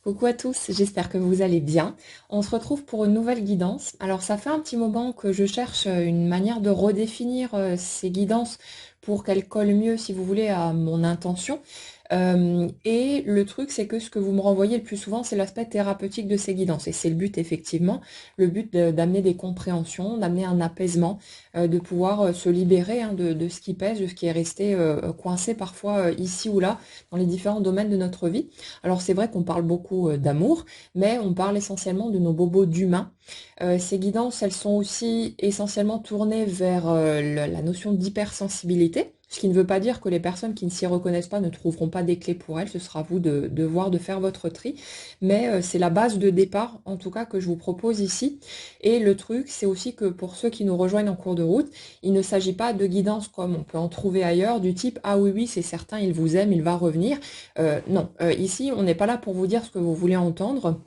Coucou à tous, j'espère que vous allez bien. On se retrouve pour une nouvelle guidance. Alors ça fait un petit moment que je cherche une manière de redéfinir ces guidances pour qu'elles collent mieux, si vous voulez, à mon intention. Et le truc, c'est que ce que vous me renvoyez le plus souvent, c'est l'aspect thérapeutique de ces guidances. Et c'est le but, effectivement, le but d'amener des compréhensions, d'amener un apaisement, de pouvoir se libérer de ce qui pèse, de ce qui est resté coincé parfois ici ou là, dans les différents domaines de notre vie. Alors c'est vrai qu'on parle beaucoup d'amour, mais on parle essentiellement de nos bobos d'humains. Ces guidances, elles sont aussi essentiellement tournées vers la notion d'hypersensibilité, ce qui ne veut pas dire que les personnes qui ne s'y reconnaissent pas ne trouveront pas des clés pour elles, ce sera à vous de voir, de faire votre tri, mais c'est la base de départ, en tout cas, que je vous propose ici. Et le truc, c'est aussi que pour ceux qui nous rejoignent en cours de route, il ne s'agit pas de guidance comme on peut en trouver ailleurs, du type «Ah oui, oui, c'est certain, il vous aime, il va revenir». Non, ici, on n'est pas là pour vous dire ce que vous voulez entendre.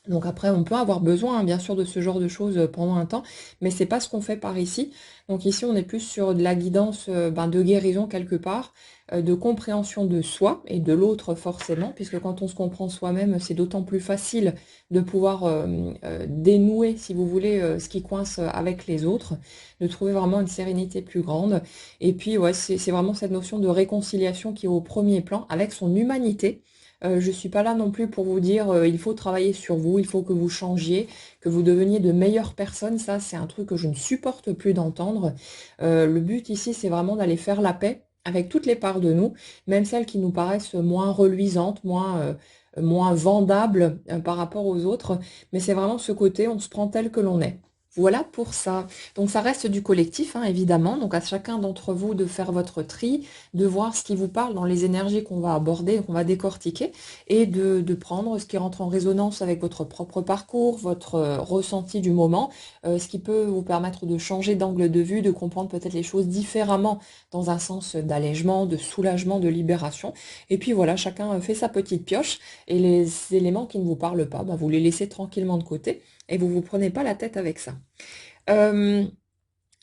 Donc après, on peut avoir besoin, hein, bien sûr, de ce genre de choses pendant un temps, mais c'est pas ce qu'on fait par ici. Donc ici, on est plus sur de la guidance de guérison quelque part, de compréhension de soi et de l'autre forcément, puisque quand on se comprend soi-même, c'est d'autant plus facile de pouvoir dénouer, si vous voulez, ce qui coince avec les autres, de trouver vraiment une sérénité plus grande. Et puis, ouais, c'est vraiment cette notion de réconciliation qui est au premier plan avec son humanité. Je suis pas là non plus pour vous dire il faut travailler sur vous, il faut que vous changiez, que vous deveniez de meilleures personnes. Ça, c'est un truc que je ne supporte plus d'entendre. Le but ici, c'est vraiment d'aller faire la paix avec toutes les parts de nous, même celles qui nous paraissent moins reluisantes, moins vendables par rapport aux autres. Mais c'est vraiment ce côté, on se prend tel que l'on est. Voilà pour ça. Donc ça reste du collectif, hein, évidemment. Donc à chacun d'entre vous de faire votre tri, de voir ce qui vous parle dans les énergies qu'on va aborder, qu'on va décortiquer, et de prendre ce qui rentre en résonance avec votre propre parcours, votre ressenti du moment, ce qui peut vous permettre de changer d'angle de vue, de comprendre peut-être les choses différemment dans un sens d'allègement, de soulagement, de libération. Et puis voilà, chacun fait sa petite pioche, et les éléments qui ne vous parlent pas, vous les laissez tranquillement de côté, et vous vous prenez pas la tête avec ça. Euh,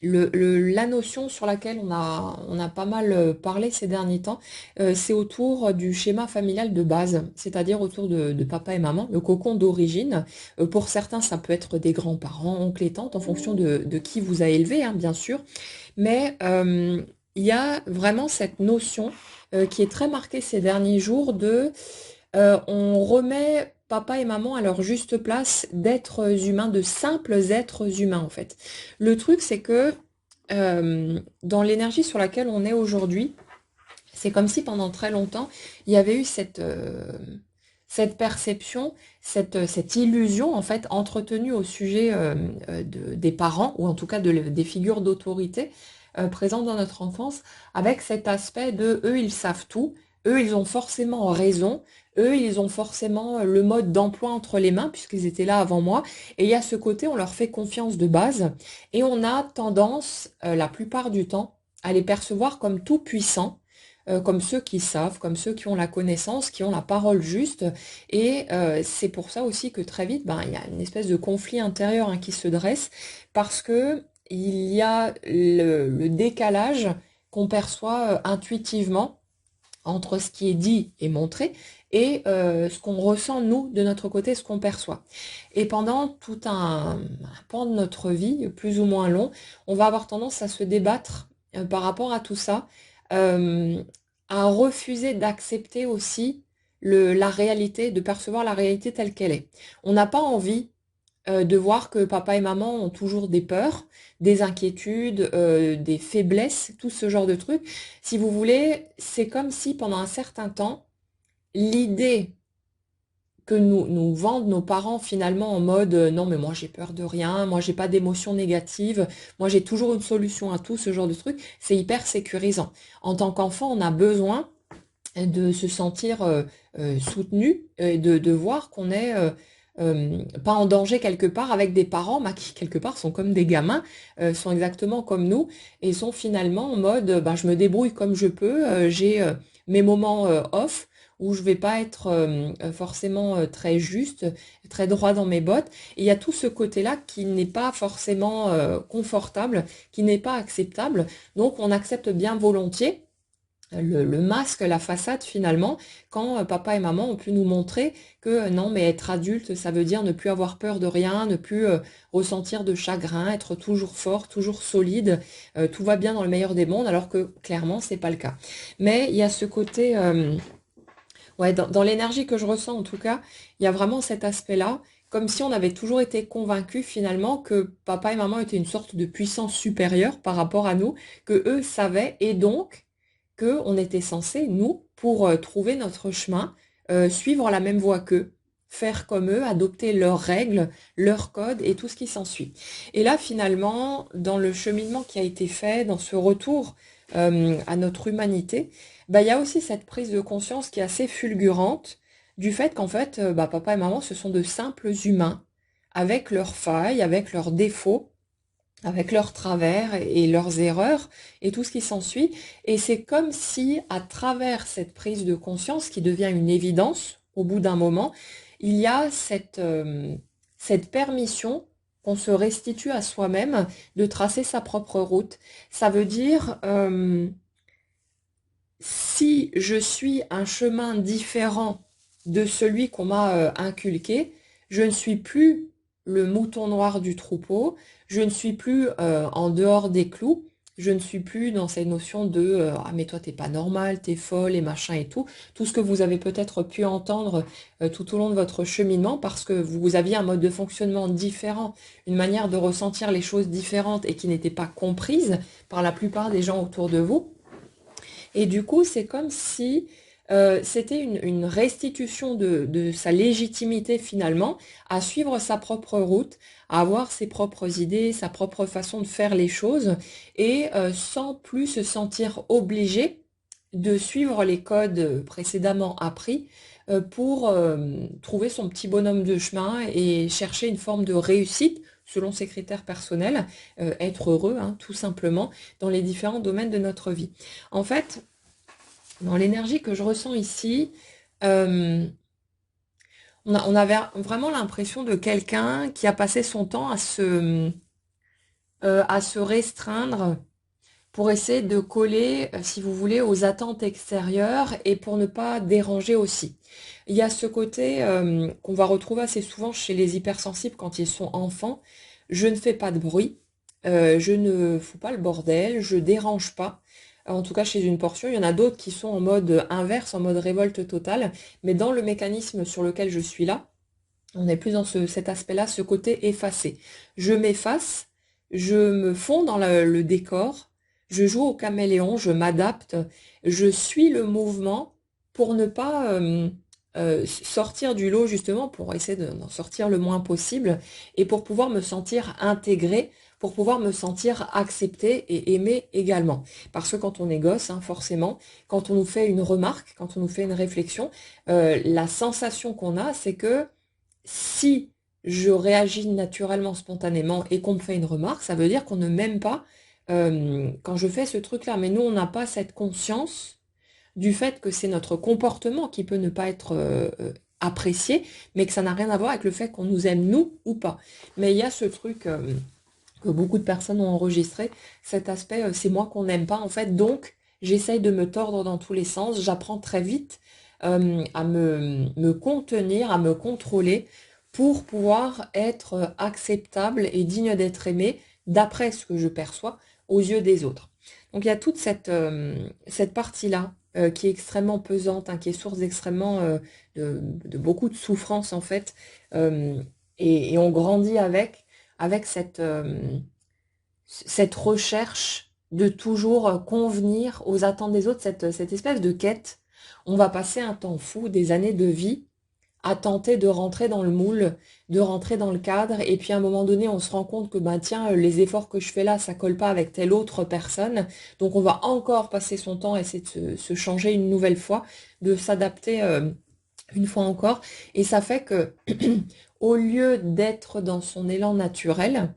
la notion sur laquelle on a pas mal parlé ces derniers temps, c'est autour du schéma familial de base, c'est-à-dire autour de papa et maman, le cocon d'origine. Pour certains, ça peut être des grands-parents, oncles et tantes, en fonction de qui vous a élevé, hein, bien sûr. Mais il y a vraiment cette notion qui est très marquée ces derniers jours on remet papa et maman à leur juste place d'êtres humains, de simples êtres humains en fait. Le truc c'est que dans l'énergie sur laquelle on est aujourd'hui, c'est comme si pendant très longtemps, il y avait eu cette perception, cette illusion en fait entretenue au sujet des parents, ou en tout cas des figures d'autorité présentes dans notre enfance, avec cet aspect de eux ils savent tout, eux ils ont forcément raison, eux ils ont forcément le mode d'emploi entre les mains puisqu'ils étaient là avant moi, et il y a ce côté on leur fait confiance de base, et on a tendance la plupart du temps à les percevoir comme tout puissants, comme ceux qui savent, comme ceux qui ont la connaissance, qui ont la parole juste. Et c'est pour ça aussi que très vite, il y a une espèce de conflit intérieur, hein, qui se dresse, parce que il y a le décalage qu'on perçoit intuitivement entre ce qui est dit et montré et ce qu'on ressent nous de notre côté, ce qu'on perçoit. Et pendant tout un pan de notre vie, plus ou moins long, on va avoir tendance à se débattre par rapport à tout ça, euh, à refuser d'accepter aussi la réalité, de percevoir la réalité telle qu'elle est. On n'a pas envie de voir que papa et maman ont toujours des peurs, des inquiétudes, des faiblesses, tout ce genre de trucs. Si vous voulez, c'est comme si pendant un certain temps, l'idée que nous vendent nos parents finalement en mode non mais moi j'ai peur de rien, moi j'ai pas d'émotions négatives, moi j'ai toujours une solution à tout ce genre de trucs, c'est hyper sécurisant. En tant qu'enfant, on a besoin de se sentir soutenu, et de voir qu'on est pas en danger quelque part avec des parents qui quelque part sont comme des gamins, sont exactement comme nous et sont finalement en mode je me débrouille comme je peux, j'ai mes moments off où je vais pas être forcément très juste, très droit dans mes bottes. Et il y a tout ce côté-là qui n'est pas forcément confortable, qui n'est pas acceptable. Donc on accepte bien volontiers le masque, la façade finalement, quand papa et maman ont pu nous montrer que non, mais être adulte, ça veut dire ne plus avoir peur de rien, ne plus ressentir de chagrin, être toujours fort, toujours solide, tout va bien dans le meilleur des mondes, alors que clairement, c'est pas le cas. Mais il y a ce côté, ouais, dans l'énergie que je ressens en tout cas, il y a vraiment cet aspect-là, comme si on avait toujours été convaincus finalement que papa et maman étaient une sorte de puissance supérieure par rapport à nous, que eux savaient et donc que on était censé, nous, pour trouver notre chemin, suivre la même voie qu'eux, faire comme eux, adopter leurs règles, leurs codes et tout ce qui s'ensuit. Et là, finalement, dans le cheminement qui a été fait, dans ce retour à notre humanité, bah, il y a aussi cette prise de conscience qui est assez fulgurante du fait qu'en fait, bah, papa et maman, ce sont de simples humains, avec leurs failles, avec leurs défauts, avec leurs travers et leurs erreurs et tout ce qui s'ensuit. Et c'est comme si, à travers cette prise de conscience qui devient une évidence, au bout d'un moment, il y a cette permission qu'on se restitue à soi-même de tracer sa propre route. Ça veut dire, si je suis un chemin différent de celui qu'on m'a inculqué, je ne suis plus le mouton noir du troupeau, je ne suis plus en dehors des clous, je ne suis plus dans ces notions de ah mais toi t'es pas normal, t'es folle et machin et tout ce que vous avez peut-être pu entendre tout au long de votre cheminement parce que vous aviez un mode de fonctionnement différent, une manière de ressentir les choses différentes et qui n'était pas comprise par la plupart des gens autour de vous. Et du coup, c'est comme si c'était une restitution de sa légitimité finalement à suivre sa propre route, à avoir ses propres idées, sa propre façon de faire les choses, et sans plus se sentir obligé de suivre les codes précédemment appris pour trouver son petit bonhomme de chemin et chercher une forme de réussite selon ses critères personnels, être heureux, hein, tout simplement, dans les différents domaines de notre vie. En fait, dans l'énergie que je ressens ici, euh, on avait vraiment l'impression de quelqu'un qui a passé son temps à se restreindre pour essayer de coller, si vous voulez, aux attentes extérieures et pour ne pas déranger aussi. Il y a ce côté qu'on va retrouver assez souvent chez les hypersensibles quand ils sont enfants. Je ne fais pas de bruit, je ne fous pas le bordel, je dérange pas. En tout cas, chez une portion, il y en a d'autres qui sont en mode inverse, en mode révolte totale. Mais dans le mécanisme sur lequel je suis là, on est plus dans cet aspect-là, ce côté effacé. Je m'efface, je me fonds dans le décor, je joue au caméléon, je m'adapte, je suis le mouvement pour ne pas sortir du lot justement, pour essayer d'en sortir le moins possible et pour pouvoir me sentir intégrée, pour pouvoir me sentir acceptée et aimée également. Parce que quand on est gosse, hein, forcément, quand on nous fait une remarque, quand on nous fait une réflexion, la sensation qu'on a, c'est que si je réagis naturellement, spontanément et qu'on me fait une remarque, ça veut dire qu'on ne m'aime pas quand je fais ce truc-là. Mais nous, on n'a pas cette conscience du fait que c'est notre comportement qui peut ne pas être apprécié, mais que ça n'a rien à voir avec le fait qu'on nous aime nous ou pas. Mais il y a ce truc que beaucoup de personnes ont enregistré, cet aspect c'est moi qu'on n'aime pas en fait, donc j'essaye de me tordre dans tous les sens, j'apprends très vite à me contenir, à me contrôler pour pouvoir être acceptable et digne d'être aimé d'après ce que je perçois aux yeux des autres. Donc il y a toute cette partie-là qui est extrêmement pesante, hein, qui est source extrêmement de beaucoup de souffrance en fait, euh, et on grandit avec cette recherche de toujours convenir aux attentes des autres, cette espèce de quête. On va passer un temps fou, des années de vie, à tenter de rentrer dans le moule, de rentrer dans le cadre, et puis à un moment donné, on se rend compte que, ben tiens, les efforts que je fais là, ça colle pas avec telle autre personne, donc on va encore passer son temps à essayer de se changer une nouvelle fois, de s'adapter une fois encore, et ça fait que, au lieu d'être dans son élan naturel,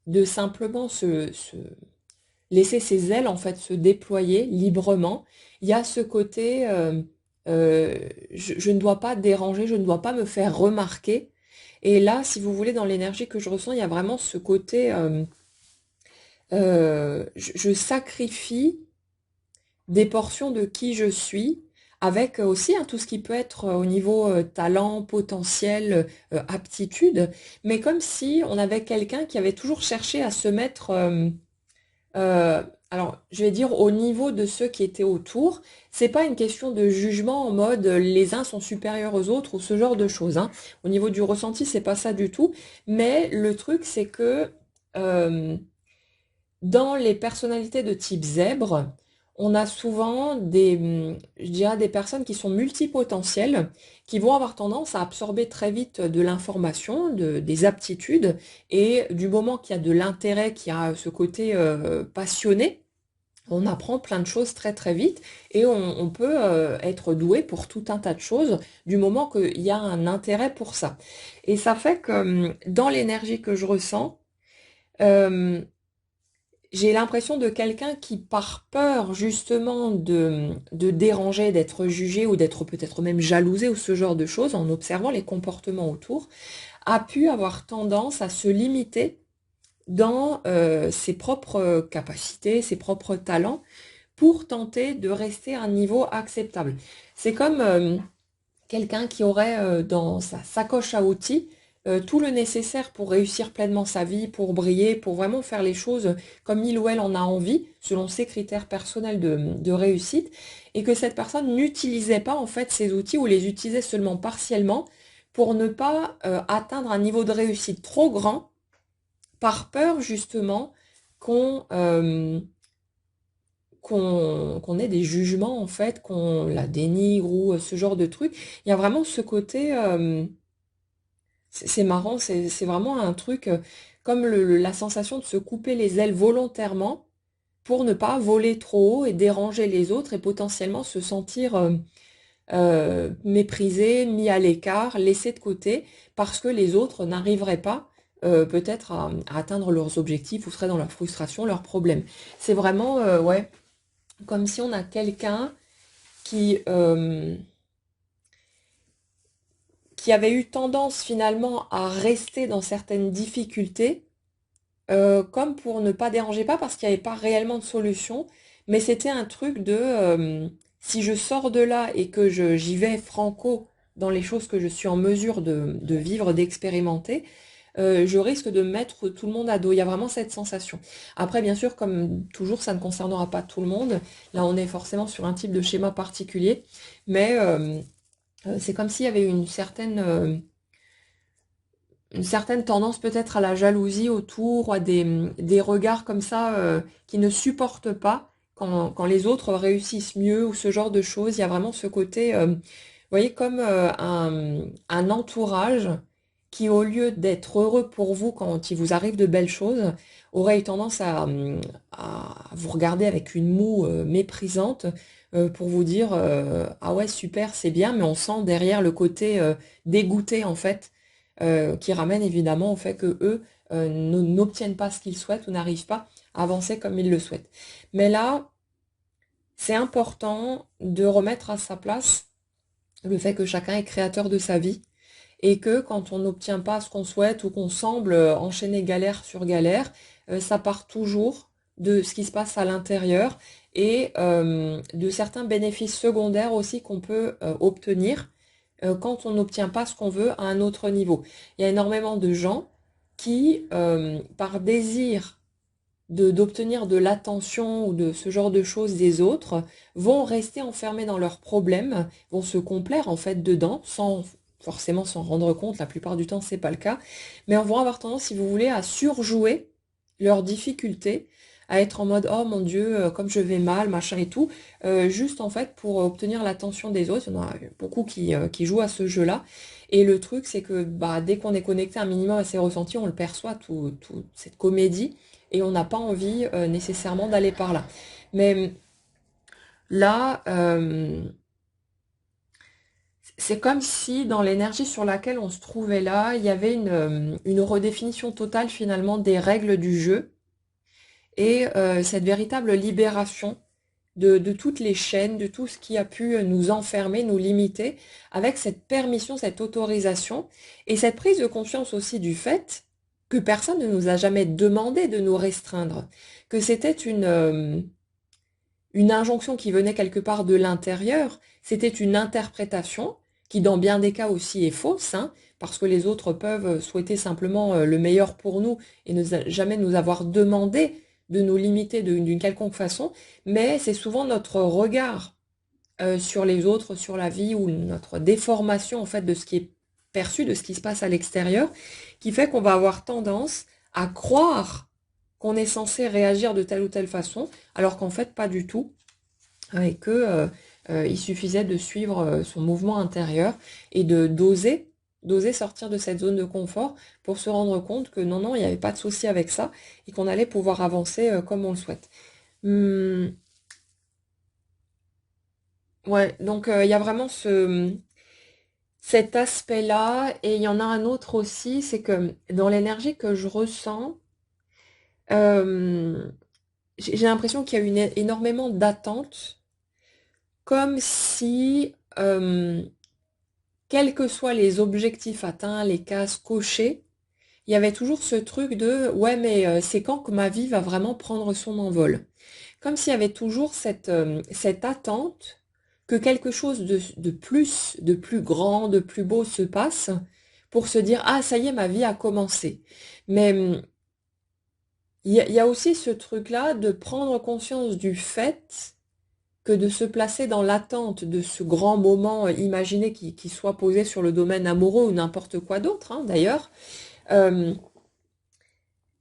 de simplement laisser ses ailes en fait se déployer librement. Il y a ce côté je ne dois pas déranger, je ne dois pas me faire remarquer. Et là, si vous voulez, dans l'énergie que je ressens, il y a vraiment ce côté je sacrifie des portions de qui je suis, avec aussi tout ce qui peut être au niveau talent, potentiel, aptitude, mais comme si on avait quelqu'un qui avait toujours cherché à se mettre, euh, alors je vais dire au niveau de ceux qui étaient autour. C'est pas une question de jugement en mode les uns sont supérieurs aux autres ou ce genre de choses, hein. Au niveau du ressenti, c'est pas ça du tout. Mais le truc, c'est que euh, dans les personnalités de type zèbre, on a souvent je dirais des personnes qui sont multipotentielles, qui vont avoir tendance à absorber très vite de l'information, des aptitudes, et du moment qu'il y a de l'intérêt, qu'il y a ce côté passionné, on apprend plein de choses très très vite et on peut être doué pour tout un tas de choses du moment qu'il y a un intérêt pour ça. Et ça fait que dans l'énergie que je ressens, euh, j'ai l'impression de quelqu'un qui, par peur justement de déranger, d'être jugé ou d'être peut-être même jalousé ou ce genre de choses, en observant les comportements autour, a pu avoir tendance à se limiter dans ses propres capacités, ses propres talents, pour tenter de rester à un niveau acceptable. C'est comme quelqu'un qui aurait dans sa sacoche à outils tout le nécessaire pour réussir pleinement sa vie, pour briller, pour vraiment faire les choses comme il ou elle en a envie, selon ses critères personnels de réussite, et que cette personne n'utilisait pas en fait ces outils ou les utilisait seulement partiellement pour ne pas atteindre un niveau de réussite trop grand, par peur justement qu'on qu'on ait des jugements en fait, qu'on la dénigre ou ce genre de truc. Il y a vraiment ce côté, c'est marrant, c'est vraiment un truc comme la sensation de se couper les ailes volontairement pour ne pas voler trop haut et déranger les autres et potentiellement se sentir méprisé, mis à l'écart, laissé de côté parce que les autres n'arriveraient pas peut-être à atteindre leurs objectifs ou seraient dans leur frustration, leurs problèmes. C'est vraiment, ouais, comme si on a quelqu'un qui, euh, qui avait eu tendance finalement à rester dans certaines difficultés, comme pour ne pas déranger, pas parce qu'il n'y avait pas réellement de solution, mais c'était un truc de si je sors de là et que j'y vais franco dans les choses que je suis en mesure de vivre, d'expérimenter, je risque de mettre tout le monde à dos. Il y a vraiment cette sensation. Après, bien sûr, comme toujours, ça ne concernera pas tout le monde. Là, on est forcément sur un type de schéma particulier, mais c'est comme s'il y avait une certaine tendance peut-être à la jalousie autour, à des regards comme ça qui ne supportent pas quand les autres réussissent mieux ou ce genre de choses. Il y a vraiment ce côté, vous voyez, comme un entourage qui, au lieu d'être heureux pour vous quand il vous arrive de belles choses, aurait eu tendance à vous regarder avec une moue méprisante pour vous dire ah ouais, super, c'est bien, mais on sent derrière le côté dégoûté en fait qui ramène évidemment au fait que eux n'obtiennent pas ce qu'ils souhaitent ou n'arrivent pas à avancer comme ils le souhaitent. Mais là, c'est important de remettre à sa place le fait que chacun est créateur de sa vie et que quand on n'obtient pas ce qu'on souhaite ou qu'on semble enchaîner galère sur galère, ça part toujours de ce qui se passe à l'intérieur et de certains bénéfices secondaires aussi qu'on peut obtenir quand on n'obtient pas ce qu'on veut à un autre niveau. Il y a énormément de gens qui, par désir d'obtenir de l'attention ou de ce genre de choses des autres, vont rester enfermés dans leurs problèmes, vont se complaire en fait dedans, sans forcément s'en rendre compte, la plupart du temps c'est pas le cas, mais vont avoir tendance, si vous voulez, à surjouer leurs difficultés, à être en mode oh mon Dieu, comme je vais mal, machin et tout, juste en fait pour obtenir l'attention des autres. Il y en a beaucoup qui jouent à ce jeu-là. Et le truc, c'est que bah, dès qu'on est connecté un minimum à ses ressentis, on le perçoit, toute cette comédie, et on n'a pas envie nécessairement d'aller par là. Mais là, c'est comme si dans l'énergie sur laquelle on se trouvait là, il y avait une redéfinition totale finalement des règles du jeu et cette véritable libération de toutes les chaînes, de tout ce qui a pu nous enfermer, nous limiter, avec cette permission, cette autorisation et cette prise de conscience aussi du fait que personne ne nous a jamais demandé de nous restreindre, que c'était une injonction qui venait quelque part de l'intérieur, c'était une interprétation qui dans bien des cas aussi est fausse, hein, parce que les autres peuvent souhaiter simplement le meilleur pour nous et ne jamais nous avoir demandé de nous limiter d'une quelconque façon, mais c'est souvent notre regard sur les autres, sur la vie, ou notre déformation en fait de ce qui est perçu, de ce qui se passe à l'extérieur, qui fait qu'on va avoir tendance à croire qu'on est censé réagir de telle ou telle façon, alors qu'en fait pas du tout, et que il suffisait de suivre son mouvement intérieur et de d'oser sortir de cette zone de confort pour se rendre compte que non, non, il n'y avait pas de souci avec ça et qu'on allait pouvoir avancer comme on le souhaite. Hum, ouais, donc il y a vraiment cet aspect-là, et il y en a un autre aussi, c'est que dans l'énergie que je ressens, euh, j'ai l'impression qu'il y a énormément d'attentes, comme si, quels que soient les objectifs atteints, les cases cochées, il y avait toujours ce truc de ouais, mais c'est quand que ma vie va vraiment prendre son envol. Comme s'il y avait toujours cette attente que quelque chose de plus grand, de plus beau se passe pour se dire ah, ça y est, ma vie a commencé. Mais il y a aussi ce truc-là de prendre conscience du fait que de se placer dans l'attente de ce grand moment imaginé qui soit posé sur le domaine amoureux ou n'importe quoi d'autre, hein, d'ailleurs, euh,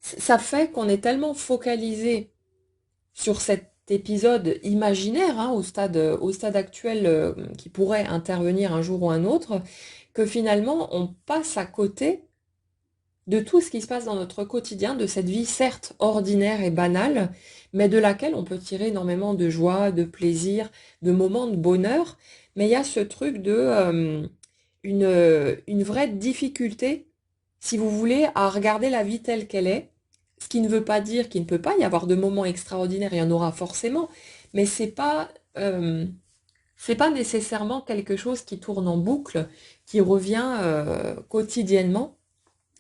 ça fait qu'on est tellement focalisé sur cet épisode imaginaire, hein, au stade actuel, qui pourrait intervenir un jour ou un autre, que finalement on passe à côté de tout ce qui se passe dans notre quotidien, de cette vie certes ordinaire et banale, mais de laquelle on peut tirer énormément de joie, de plaisir, de moments de bonheur. Mais il y a ce truc de une vraie difficulté, si vous voulez, à regarder la vie telle qu'elle est. Ce qui ne veut pas dire qu'il ne peut pas y avoir de moments extraordinaires, il y en aura forcément, mais c'est pas nécessairement quelque chose qui tourne en boucle, qui revient quotidiennement.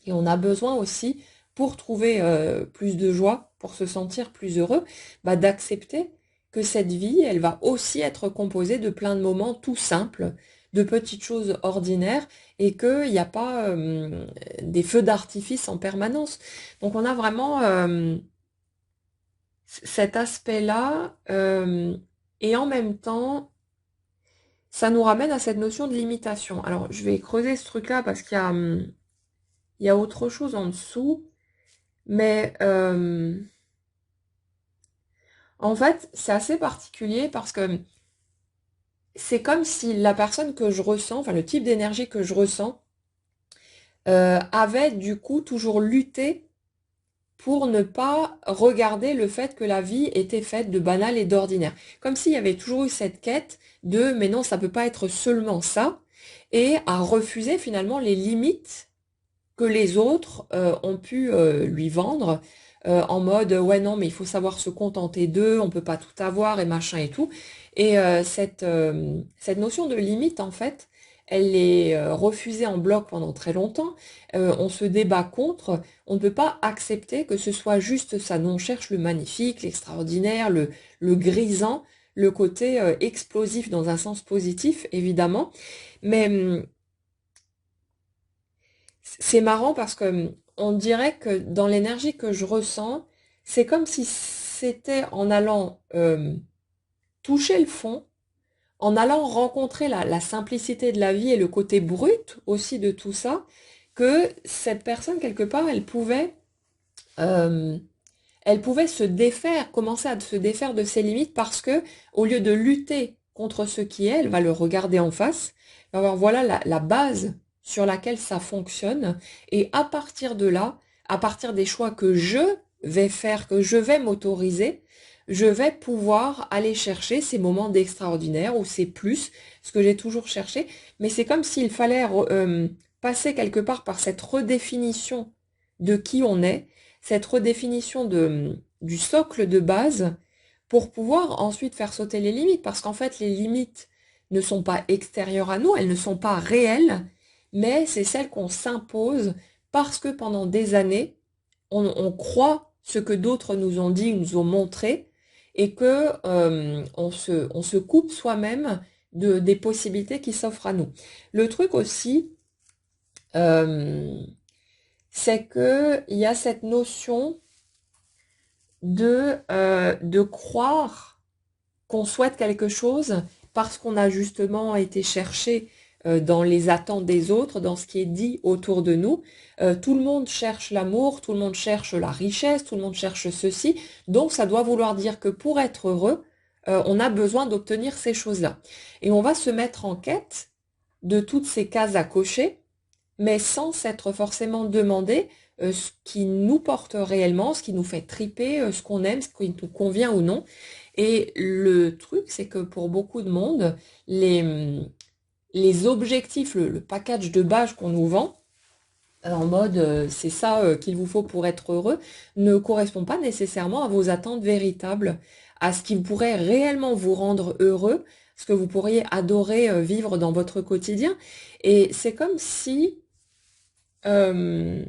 Et on a besoin aussi, pour trouver plus de joie, pour se sentir plus heureux, bah, d'accepter que cette vie, elle va aussi être composée de plein de moments tout simples, de petites choses ordinaires, et qu'il n'y a pas des feux d'artifice en permanence. Donc on a vraiment cet aspect-là, et en même temps, ça nous ramène à cette notion de limitation. Alors je vais creuser ce truc-là parce il y a autre chose en dessous. Mais en fait, c'est assez particulier parce que c'est comme si la personne que je ressens, enfin le type d'énergie que je ressens, avait du coup toujours lutté pour ne pas regarder le fait que la vie était faite de banal et d'ordinaire. Comme s'il y avait toujours eu cette quête de mais non, ça peut pas être seulement ça, et à refuser finalement les limites que les autres ont pu lui vendre en mode ouais non mais il faut savoir se contenter d'eux, on peut pas tout avoir et machin et tout. Et cette notion de limite en fait, elle est refusée en bloc pendant très longtemps. On se débat contre, on ne peut pas accepter que ce soit juste ça. Nous on cherche le magnifique, l'extraordinaire, le grisant, le côté explosif dans un sens positif évidemment. Mais c'est marrant parce que on dirait que dans l'énergie que je ressens, c'est comme si c'était en allant toucher le fond, en allant rencontrer la simplicité de la vie et le côté brut aussi de tout ça, que cette personne, quelque part, euh, elle pouvait se défaire, commencer à se défaire de ses limites parce que, au lieu de lutter contre ce qui est, elle va le regarder en face, elle va voir voilà la base sur laquelle ça fonctionne, et à partir de là, à partir des choix que je vais faire, que je vais m'autoriser, je vais pouvoir aller chercher ces moments d'extraordinaire ou ces plus, ce que j'ai toujours cherché, mais c'est comme s'il fallait passer quelque part par cette redéfinition de qui on est, cette redéfinition du socle de base pour pouvoir ensuite faire sauter les limites. Parce qu'en fait, les limites ne sont pas extérieures à nous, elles ne sont pas réelles, mais c'est celles qu'on s'impose parce que pendant des années, on croit ce que d'autres nous ont dit, nous ont montré, et que on se coupe soi-même des possibilités qui s'offrent à nous. Le truc aussi, euh, c'est que il y a cette notion de croire qu'on souhaite quelque chose parce qu'on a justement été chercher dans les attentes des autres, dans ce qui est dit autour de nous. Tout le monde cherche l'amour, tout le monde cherche la richesse, tout le monde cherche ceci. Donc ça doit vouloir dire que pour être heureux, on a besoin d'obtenir ces choses-là. Et on va se mettre en quête de toutes ces cases à cocher, mais sans s'être forcément demandé ce qui nous porte réellement, ce qui nous fait triper, ce qu'on aime, ce qui nous convient ou non. Et le truc, c'est que pour beaucoup de monde, les objectifs, le package de base qu'on nous vend, en mode c'est ça qu'il vous faut pour être heureux, ne correspond pas nécessairement à vos attentes véritables, à ce qui pourrait réellement vous rendre heureux, ce que vous pourriez adorer vivre dans votre quotidien. Et c'est comme si euh,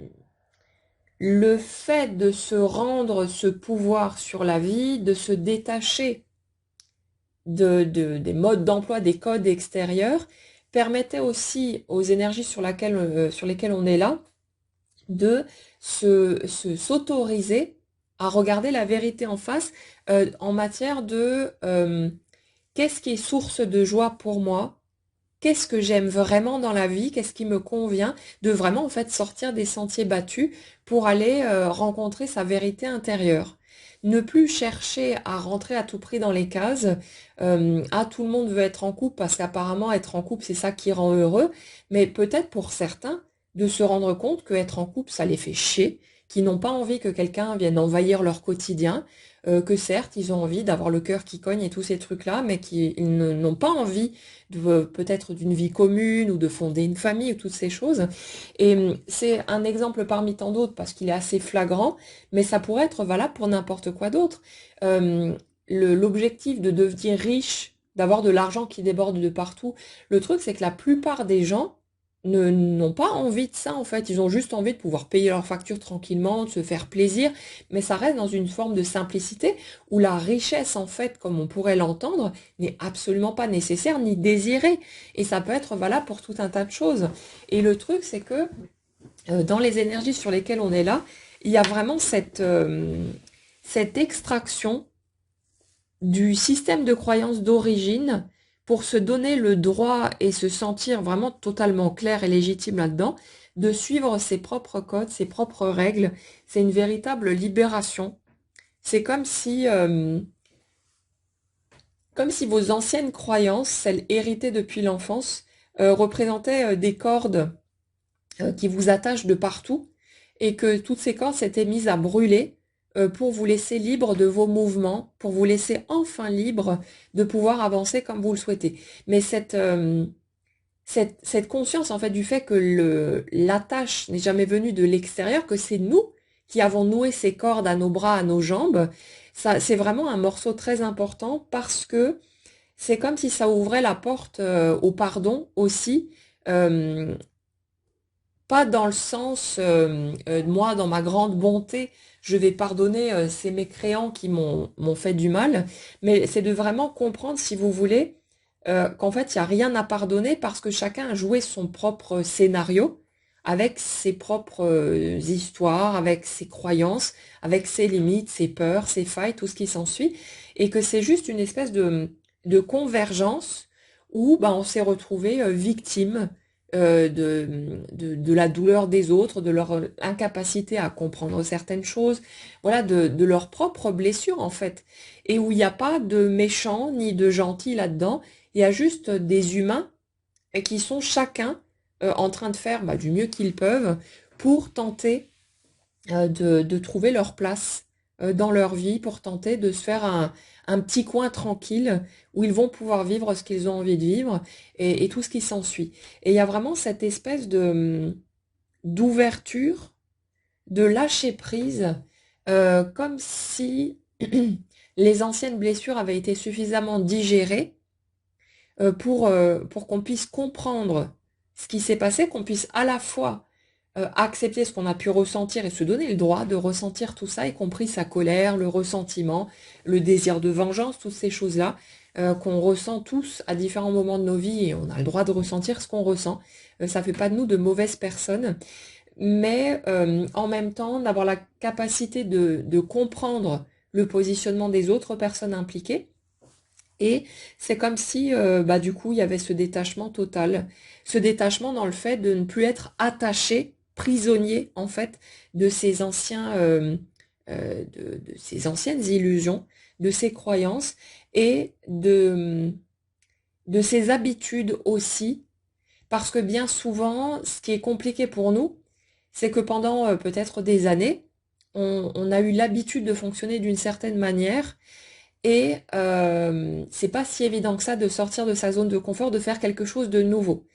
le fait de se rendre ce pouvoir sur la vie, de se détacher des modes d'emploi, des codes extérieurs, permettait aussi aux énergies sur lesquelles on est là de s'autoriser à regarder la vérité en face en matière de qu'est-ce qui est source de joie pour moi, qu'est-ce que j'aime vraiment dans la vie, qu'est-ce qui me convient, de vraiment en fait sortir des sentiers battus pour aller rencontrer sa vérité intérieure. Ne plus chercher à rentrer à tout prix dans les cases. Ah, tout le monde veut être en couple parce qu'apparemment être en couple c'est ça qui rend heureux. Mais peut-être pour certains de se rendre compte que être en couple ça les fait chier, qu'ils n'ont pas envie que quelqu'un vienne envahir leur quotidien, que certes ils ont envie d'avoir le cœur qui cogne et tous ces trucs-là, mais qu'ils n'ont pas envie peut-être d'une vie commune ou de fonder une famille ou toutes ces choses. Et c'est un exemple parmi tant d'autres parce qu'il est assez flagrant, mais ça pourrait être valable pour n'importe quoi d'autre. Euh, L'objectif de devenir riche, d'avoir de l'argent qui déborde de partout, le truc c'est que la plupart des gens n'ont pas envie de ça en fait, ils ont juste envie de pouvoir payer leurs factures tranquillement, de se faire plaisir, mais ça reste dans une forme de simplicité où la richesse en fait, comme on pourrait l'entendre, n'est absolument pas nécessaire ni désirée, et ça peut être valable pour tout un tas de choses. Et le truc c'est que dans les énergies sur lesquelles on est là, il y a vraiment cette extraction du système de croyance d'origine pour se donner le droit et se sentir vraiment totalement clair et légitime là-dedans, de suivre ses propres codes, ses propres règles. C'est une véritable libération. C'est comme si vos anciennes croyances, celles héritées depuis l'enfance, représentaient des cordes qui vous attachent de partout et que toutes ces cordes s'étaient mises à brûler pour vous laisser libre de vos mouvements, pour vous laisser enfin libre de pouvoir avancer comme vous le souhaitez. Mais cette conscience en fait du fait que l'attache n'est jamais venue de l'extérieur, que c'est nous qui avons noué ces cordes à nos bras, à nos jambes, ça, c'est vraiment un morceau très important parce que c'est comme si ça ouvrait la porte au pardon aussi. Euh, Pas dans le sens, moi, dans ma grande bonté, je vais pardonner ces mécréants qui m'ont fait du mal, mais c'est de vraiment comprendre, si vous voulez, qu'en fait, il n'y a rien à pardonner parce que chacun a joué son propre scénario avec ses propres histoires, avec ses croyances, avec ses limites, ses peurs, ses failles, tout ce qui s'ensuit, et que c'est juste une espèce de convergence où bah, on s'est retrouvé victime de la douleur des autres, de leur incapacité à comprendre certaines choses, voilà, de leurs propres blessures en fait, et où il n'y a pas de méchants ni de gentils là-dedans, il y a juste des humains et qui sont chacun en train de faire bah, du mieux qu'ils peuvent pour tenter de trouver leur place dans leur vie, pour tenter de se faire un petit coin tranquille où ils vont pouvoir vivre ce qu'ils ont envie de vivre et tout ce qui s'ensuit. Et il y a vraiment cette espèce d'ouverture, de lâcher prise, comme si les anciennes blessures avaient été suffisamment digérées pour qu'on puisse comprendre ce qui s'est passé, qu'on puisse à la fois accepter ce qu'on a pu ressentir et se donner le droit de ressentir tout ça, y compris sa colère, le ressentiment, le désir de vengeance, toutes ces choses-là qu'on ressent tous à différents moments de nos vies et on a le droit de ressentir ce qu'on ressent. Ça fait pas de nous de mauvaises personnes, mais en même temps d'avoir la capacité de comprendre le positionnement des autres personnes impliquées. Et c'est comme si, bah, du coup, il y avait ce détachement total. Ce détachement dans le fait de ne plus être attaché, prisonnier, en fait, de ces de ces anciennes illusions, de ces croyances et de ces habitudes aussi. Parce que bien souvent, ce qui est compliqué pour nous, c'est que pendant peut-être des années, on a eu l'habitude de fonctionner d'une certaine manière et c'est pas si évident que ça de sortir de sa zone de confort, de faire quelque chose de nouveau.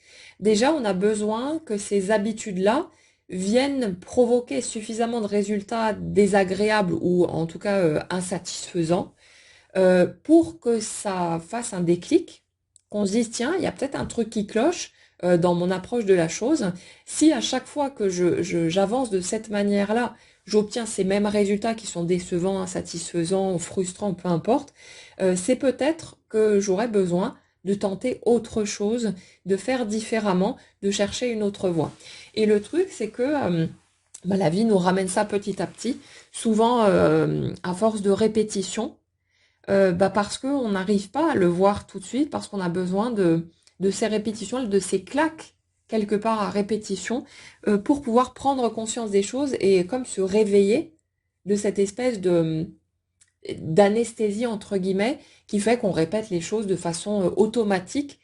Déjà, on a besoin que ces habitudes-là viennent provoquer suffisamment de résultats désagréables ou en tout cas insatisfaisants pour que ça fasse un déclic, qu'on se dise, tiens, il y a peut-être un truc qui cloche dans mon approche de la chose. Si à chaque fois que j'avance de cette manière-là, j'obtiens ces mêmes résultats qui sont décevants, insatisfaisants, frustrants, peu importe, c'est peut-être que j'aurais besoin de tenter autre chose, de faire différemment, de chercher une autre voie. Et le truc, c'est que bah, la vie nous ramène ça petit à petit, souvent à force de répétition, bah parce qu'on n'arrive pas à le voir tout de suite, parce qu'on a besoin de ces répétitions, de ces claques, quelque part à répétition, pour pouvoir prendre conscience des choses et comme se réveiller de cette espèce de d'anesthésie, entre guillemets, qui fait qu'on répète les choses de façon automatique,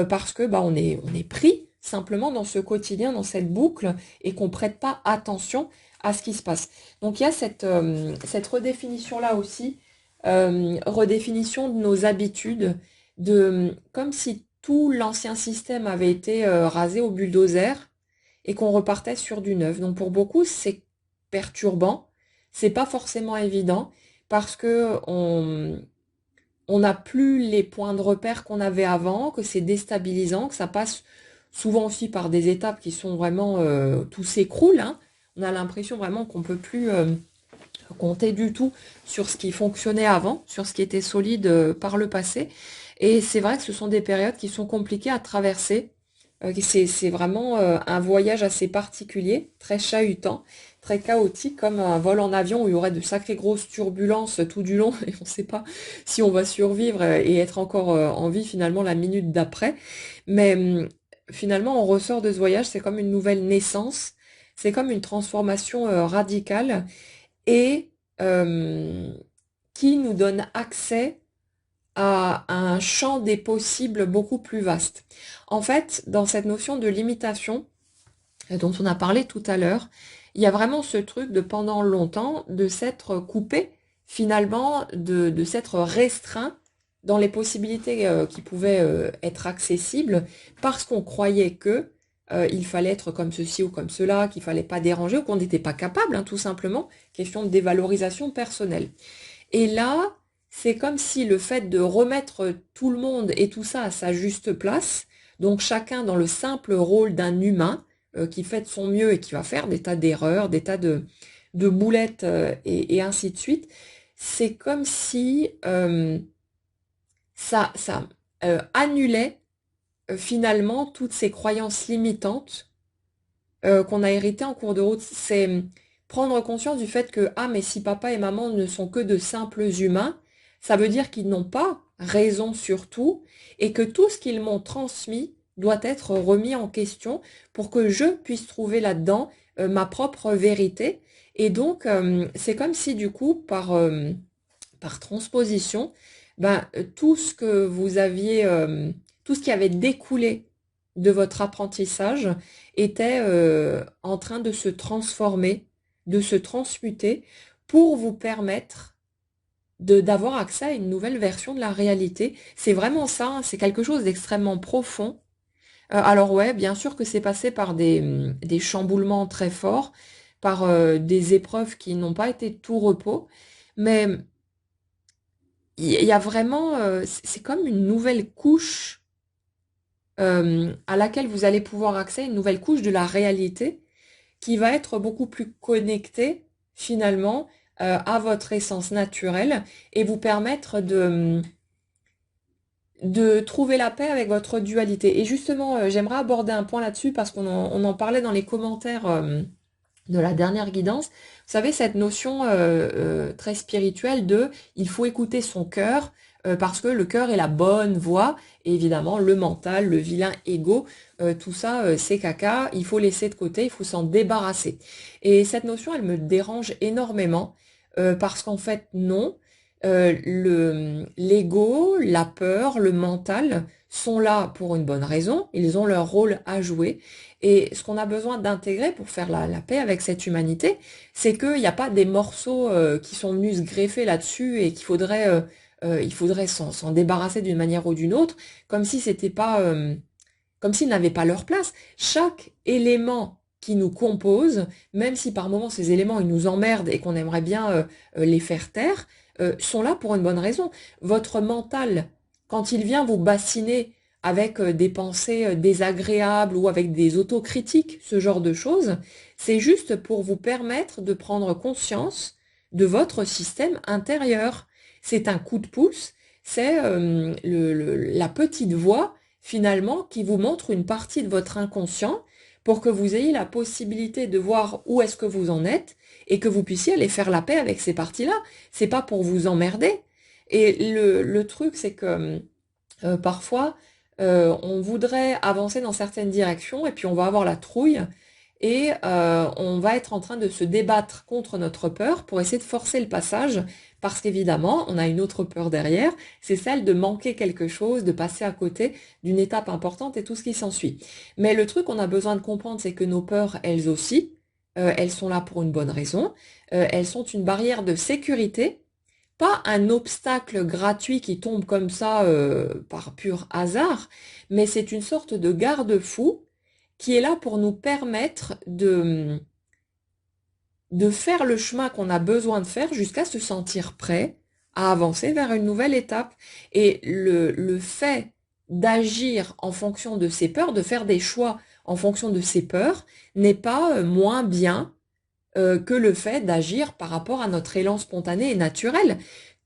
parce que bah, on est pris simplement dans ce quotidien, dans cette boucle, et qu'on prête pas attention à ce qui se passe. Donc il y a cette redéfinition-là aussi, redéfinition de nos habitudes, de comme si tout l'ancien système avait été rasé au bulldozer et qu'on repartait sur du neuf. Donc pour beaucoup, c'est perturbant, c'est pas forcément évident parce que on n'a plus les points de repère qu'on avait avant, que c'est déstabilisant, que ça passe souvent aussi par des étapes qui sont vraiment tout s'écroule, hein. On a l'impression vraiment qu'on peut plus compter du tout sur ce qui fonctionnait avant, sur ce qui était solide par le passé. Et c'est vrai que ce sont des périodes qui sont compliquées à traverser. C'est vraiment un voyage assez particulier, très chahutant, très chaotique, comme un vol en avion où il y aurait de sacrées grosses turbulences tout du long et on ne sait pas si on va survivre et être encore en vie finalement la minute d'après. Mais finalement, on ressort de ce voyage, c'est comme une nouvelle naissance, c'est comme une transformation radicale et qui nous donne accès à un champ des possibles beaucoup plus vaste. En fait, dans cette notion de limitation dont on a parlé tout à l'heure, il y a vraiment ce truc de pendant longtemps de s'être coupé, finalement, de s'être restreint dans les possibilités qui pouvaient être accessibles parce qu'on croyait que il fallait être comme ceci ou comme cela, qu'il fallait pas déranger ou qu'on n'était pas capable, hein, tout simplement. Question de dévalorisation personnelle. Et là, c'est comme si le fait de remettre tout le monde et tout ça à sa juste place, donc chacun dans le simple rôle d'un humain qui fait de son mieux et qui va faire des tas d'erreurs, des tas de boulettes et ainsi de suite, c'est comme si ça annulait finalement toutes ces croyances limitantes qu'on a héritées en cours de route. C'est prendre conscience du fait que, ah, mais si papa et maman ne sont que de simples humains, ça veut dire qu'ils n'ont pas raison sur tout et que tout ce qu'ils m'ont transmis doit être remis en question pour que je puisse trouver là-dedans ma propre vérité. Et donc, c'est comme si du coup, par transposition, ben, tout ce que vous aviez, tout ce qui avait découlé de votre apprentissage était en train de se transformer, de se transmuter pour vous permettre d'avoir accès à une nouvelle version de la réalité. C'est vraiment ça, hein, c'est quelque chose d'extrêmement profond. Alors ouais, bien sûr que c'est passé par des chamboulements très forts, par des épreuves qui n'ont pas été de tout repos, mais il y a vraiment, c'est comme une nouvelle couche à laquelle vous allez pouvoir accéder, une nouvelle couche de la réalité qui va être beaucoup plus connecté finalement à votre essence naturelle et vous permettre de trouver la paix avec votre dualité. Et justement, j'aimerais aborder un point là-dessus parce on en parlait dans les commentaires de la dernière guidance. Vous savez, cette notion très spirituelle de il faut écouter son cœur parce que le cœur est la bonne voie. Et évidemment, le mental, le vilain ego, tout ça, c'est caca. Il faut laisser de côté, il faut s'en débarrasser. Et cette notion, elle me dérange énormément parce qu'en fait, non. L'ego, la peur, le mental sont là pour une bonne raison. Ils ont leur rôle à jouer. Et ce qu'on a besoin d'intégrer pour faire la paix avec cette humanité, c'est qu'il n'y a pas des morceaux qui sont venus se greffer là-dessus et il faudrait s'en débarrasser d'une manière ou d'une autre, comme si c'était pas, comme s'ils n'avaient pas leur place. Chaque élément qui nous compose, même si par moments ces éléments ils nous emmerdent et qu'on aimerait bien les faire taire, sont là pour une bonne raison. Votre mental, quand il vient vous bassiner avec des pensées désagréables ou avec des autocritiques, ce genre de choses, c'est juste pour vous permettre de prendre conscience de votre système intérieur. C'est un coup de pouce, c'est la petite voix finalement qui vous montre une partie de votre inconscient pour que vous ayez la possibilité de voir où est-ce que vous en êtes et que vous puissiez aller faire la paix avec ces parties-là. C'est pas pour vous emmerder. Et le truc, c'est que parfois, on voudrait avancer dans certaines directions et puis on va avoir la trouille et on va être en train de se débattre contre notre peur pour essayer de forcer le passage parce qu'évidemment, on a une autre peur derrière, c'est celle de manquer quelque chose, de passer à côté d'une étape importante et tout ce qui s'ensuit. Mais le truc qu'on a besoin de comprendre, c'est que nos peurs, elles aussi, elles sont là pour une bonne raison, elles sont une barrière de sécurité, pas un obstacle gratuit qui tombe comme ça par pur hasard, mais c'est une sorte de garde-fou qui est là pour nous permettre de faire le chemin qu'on a besoin de faire jusqu'à se sentir prêt à avancer vers une nouvelle étape. Et le fait d'agir en fonction de ses peurs, de faire des choix en fonction de ses peurs, n'est pas moins bien que le fait d'agir par rapport à notre élan spontané et naturel.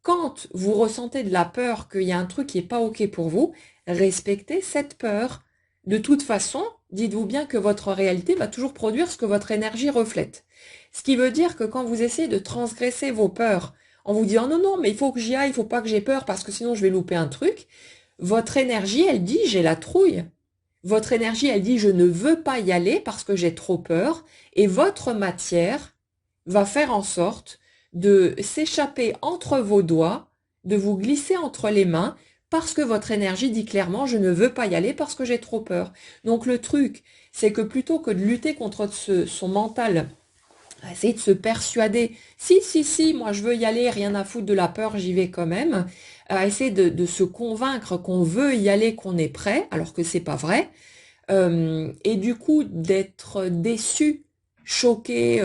Quand vous ressentez de la peur qu'il y a un truc qui n'est pas OK pour vous, respectez cette peur. De toute façon, dites-vous bien que votre réalité va toujours produire ce que votre énergie reflète. Ce qui veut dire que quand vous essayez de transgresser vos peurs en vous disant non, non, mais il faut que j'y aille, il faut pas que j'ai peur parce que sinon je vais louper un truc, votre énergie, elle dit j'ai la trouille. Votre énergie, elle dit je ne veux pas y aller parce que j'ai trop peur. Et votre matière va faire en sorte de s'échapper entre vos doigts, de vous glisser entre les mains parce que votre énergie dit clairement je ne veux pas y aller parce que j'ai trop peur. Donc le truc, c'est que plutôt que de lutter contre son mental, essayer de se persuader, si, moi je veux y aller, rien à foutre de la peur, j'y vais quand même, à essayer de se convaincre qu'on veut y aller, qu'on est prêt, alors que c'est pas vrai, et du coup d'être déçu, choqué,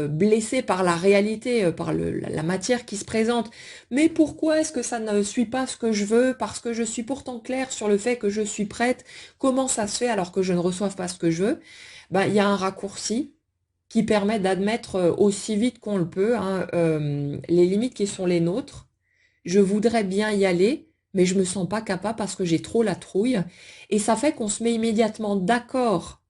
blessé par la réalité, par la matière qui se présente. Mais pourquoi est-ce que ça ne suit pas ce que je veux? Parce que je suis pourtant claire sur le fait que je suis prête. Comment ça se fait alors que je ne reçoive pas ce que je veux? Ben, il y a un raccourci qui permet d'admettre aussi vite qu'on le peut hein, les limites qui sont les nôtres. Je voudrais bien y aller, mais je me sens pas capable parce que j'ai trop la trouille. Et ça fait qu'on se met immédiatement d'accord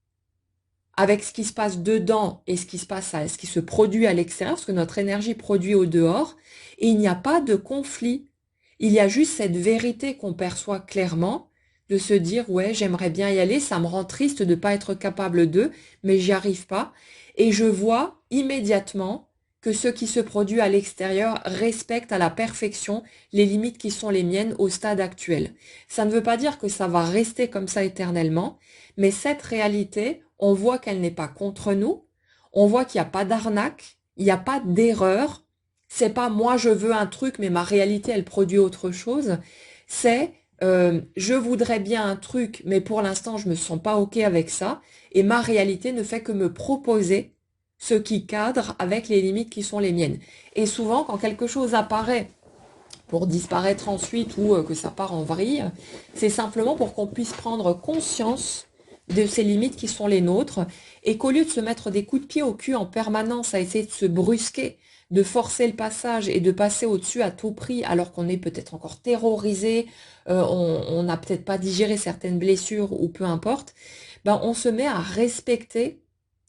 avec ce qui se passe dedans et ce qui se passe, ce qui se produit à l'extérieur, ce que notre énergie produit au dehors. Et il n'y a pas de conflit. Il y a juste cette vérité qu'on perçoit clairement, de se dire ouais, j'aimerais bien y aller, ça me rend triste de ne pas être capable d'eux, mais j'y arrive pas. Et je vois immédiatement que ce qui se produit à l'extérieur respecte à la perfection les limites qui sont les miennes au stade actuel. Ça ne veut pas dire que ça va rester comme ça éternellement, mais cette réalité, on voit qu'elle n'est pas contre nous, on voit qu'il n'y a pas d'arnaque, il n'y a pas d'erreur, c'est pas moi je veux un truc mais ma réalité elle produit autre chose, c'est je voudrais bien un truc mais pour l'instant je me sens pas ok avec ça et ma réalité ne fait que me proposer ce qui cadre avec les limites qui sont les miennes. Et souvent quand quelque chose apparaît pour disparaître ensuite ou que ça part en vrille, c'est simplement pour qu'on puisse prendre conscience de ces limites qui sont les nôtres, et qu'au lieu de se mettre des coups de pied au cul en permanence à essayer de se brusquer, de forcer le passage et de passer au-dessus à tout prix, alors qu'on est peut-être encore terrorisé, on n'a peut-être pas digéré certaines blessures ou peu importe, ben on se met à respecter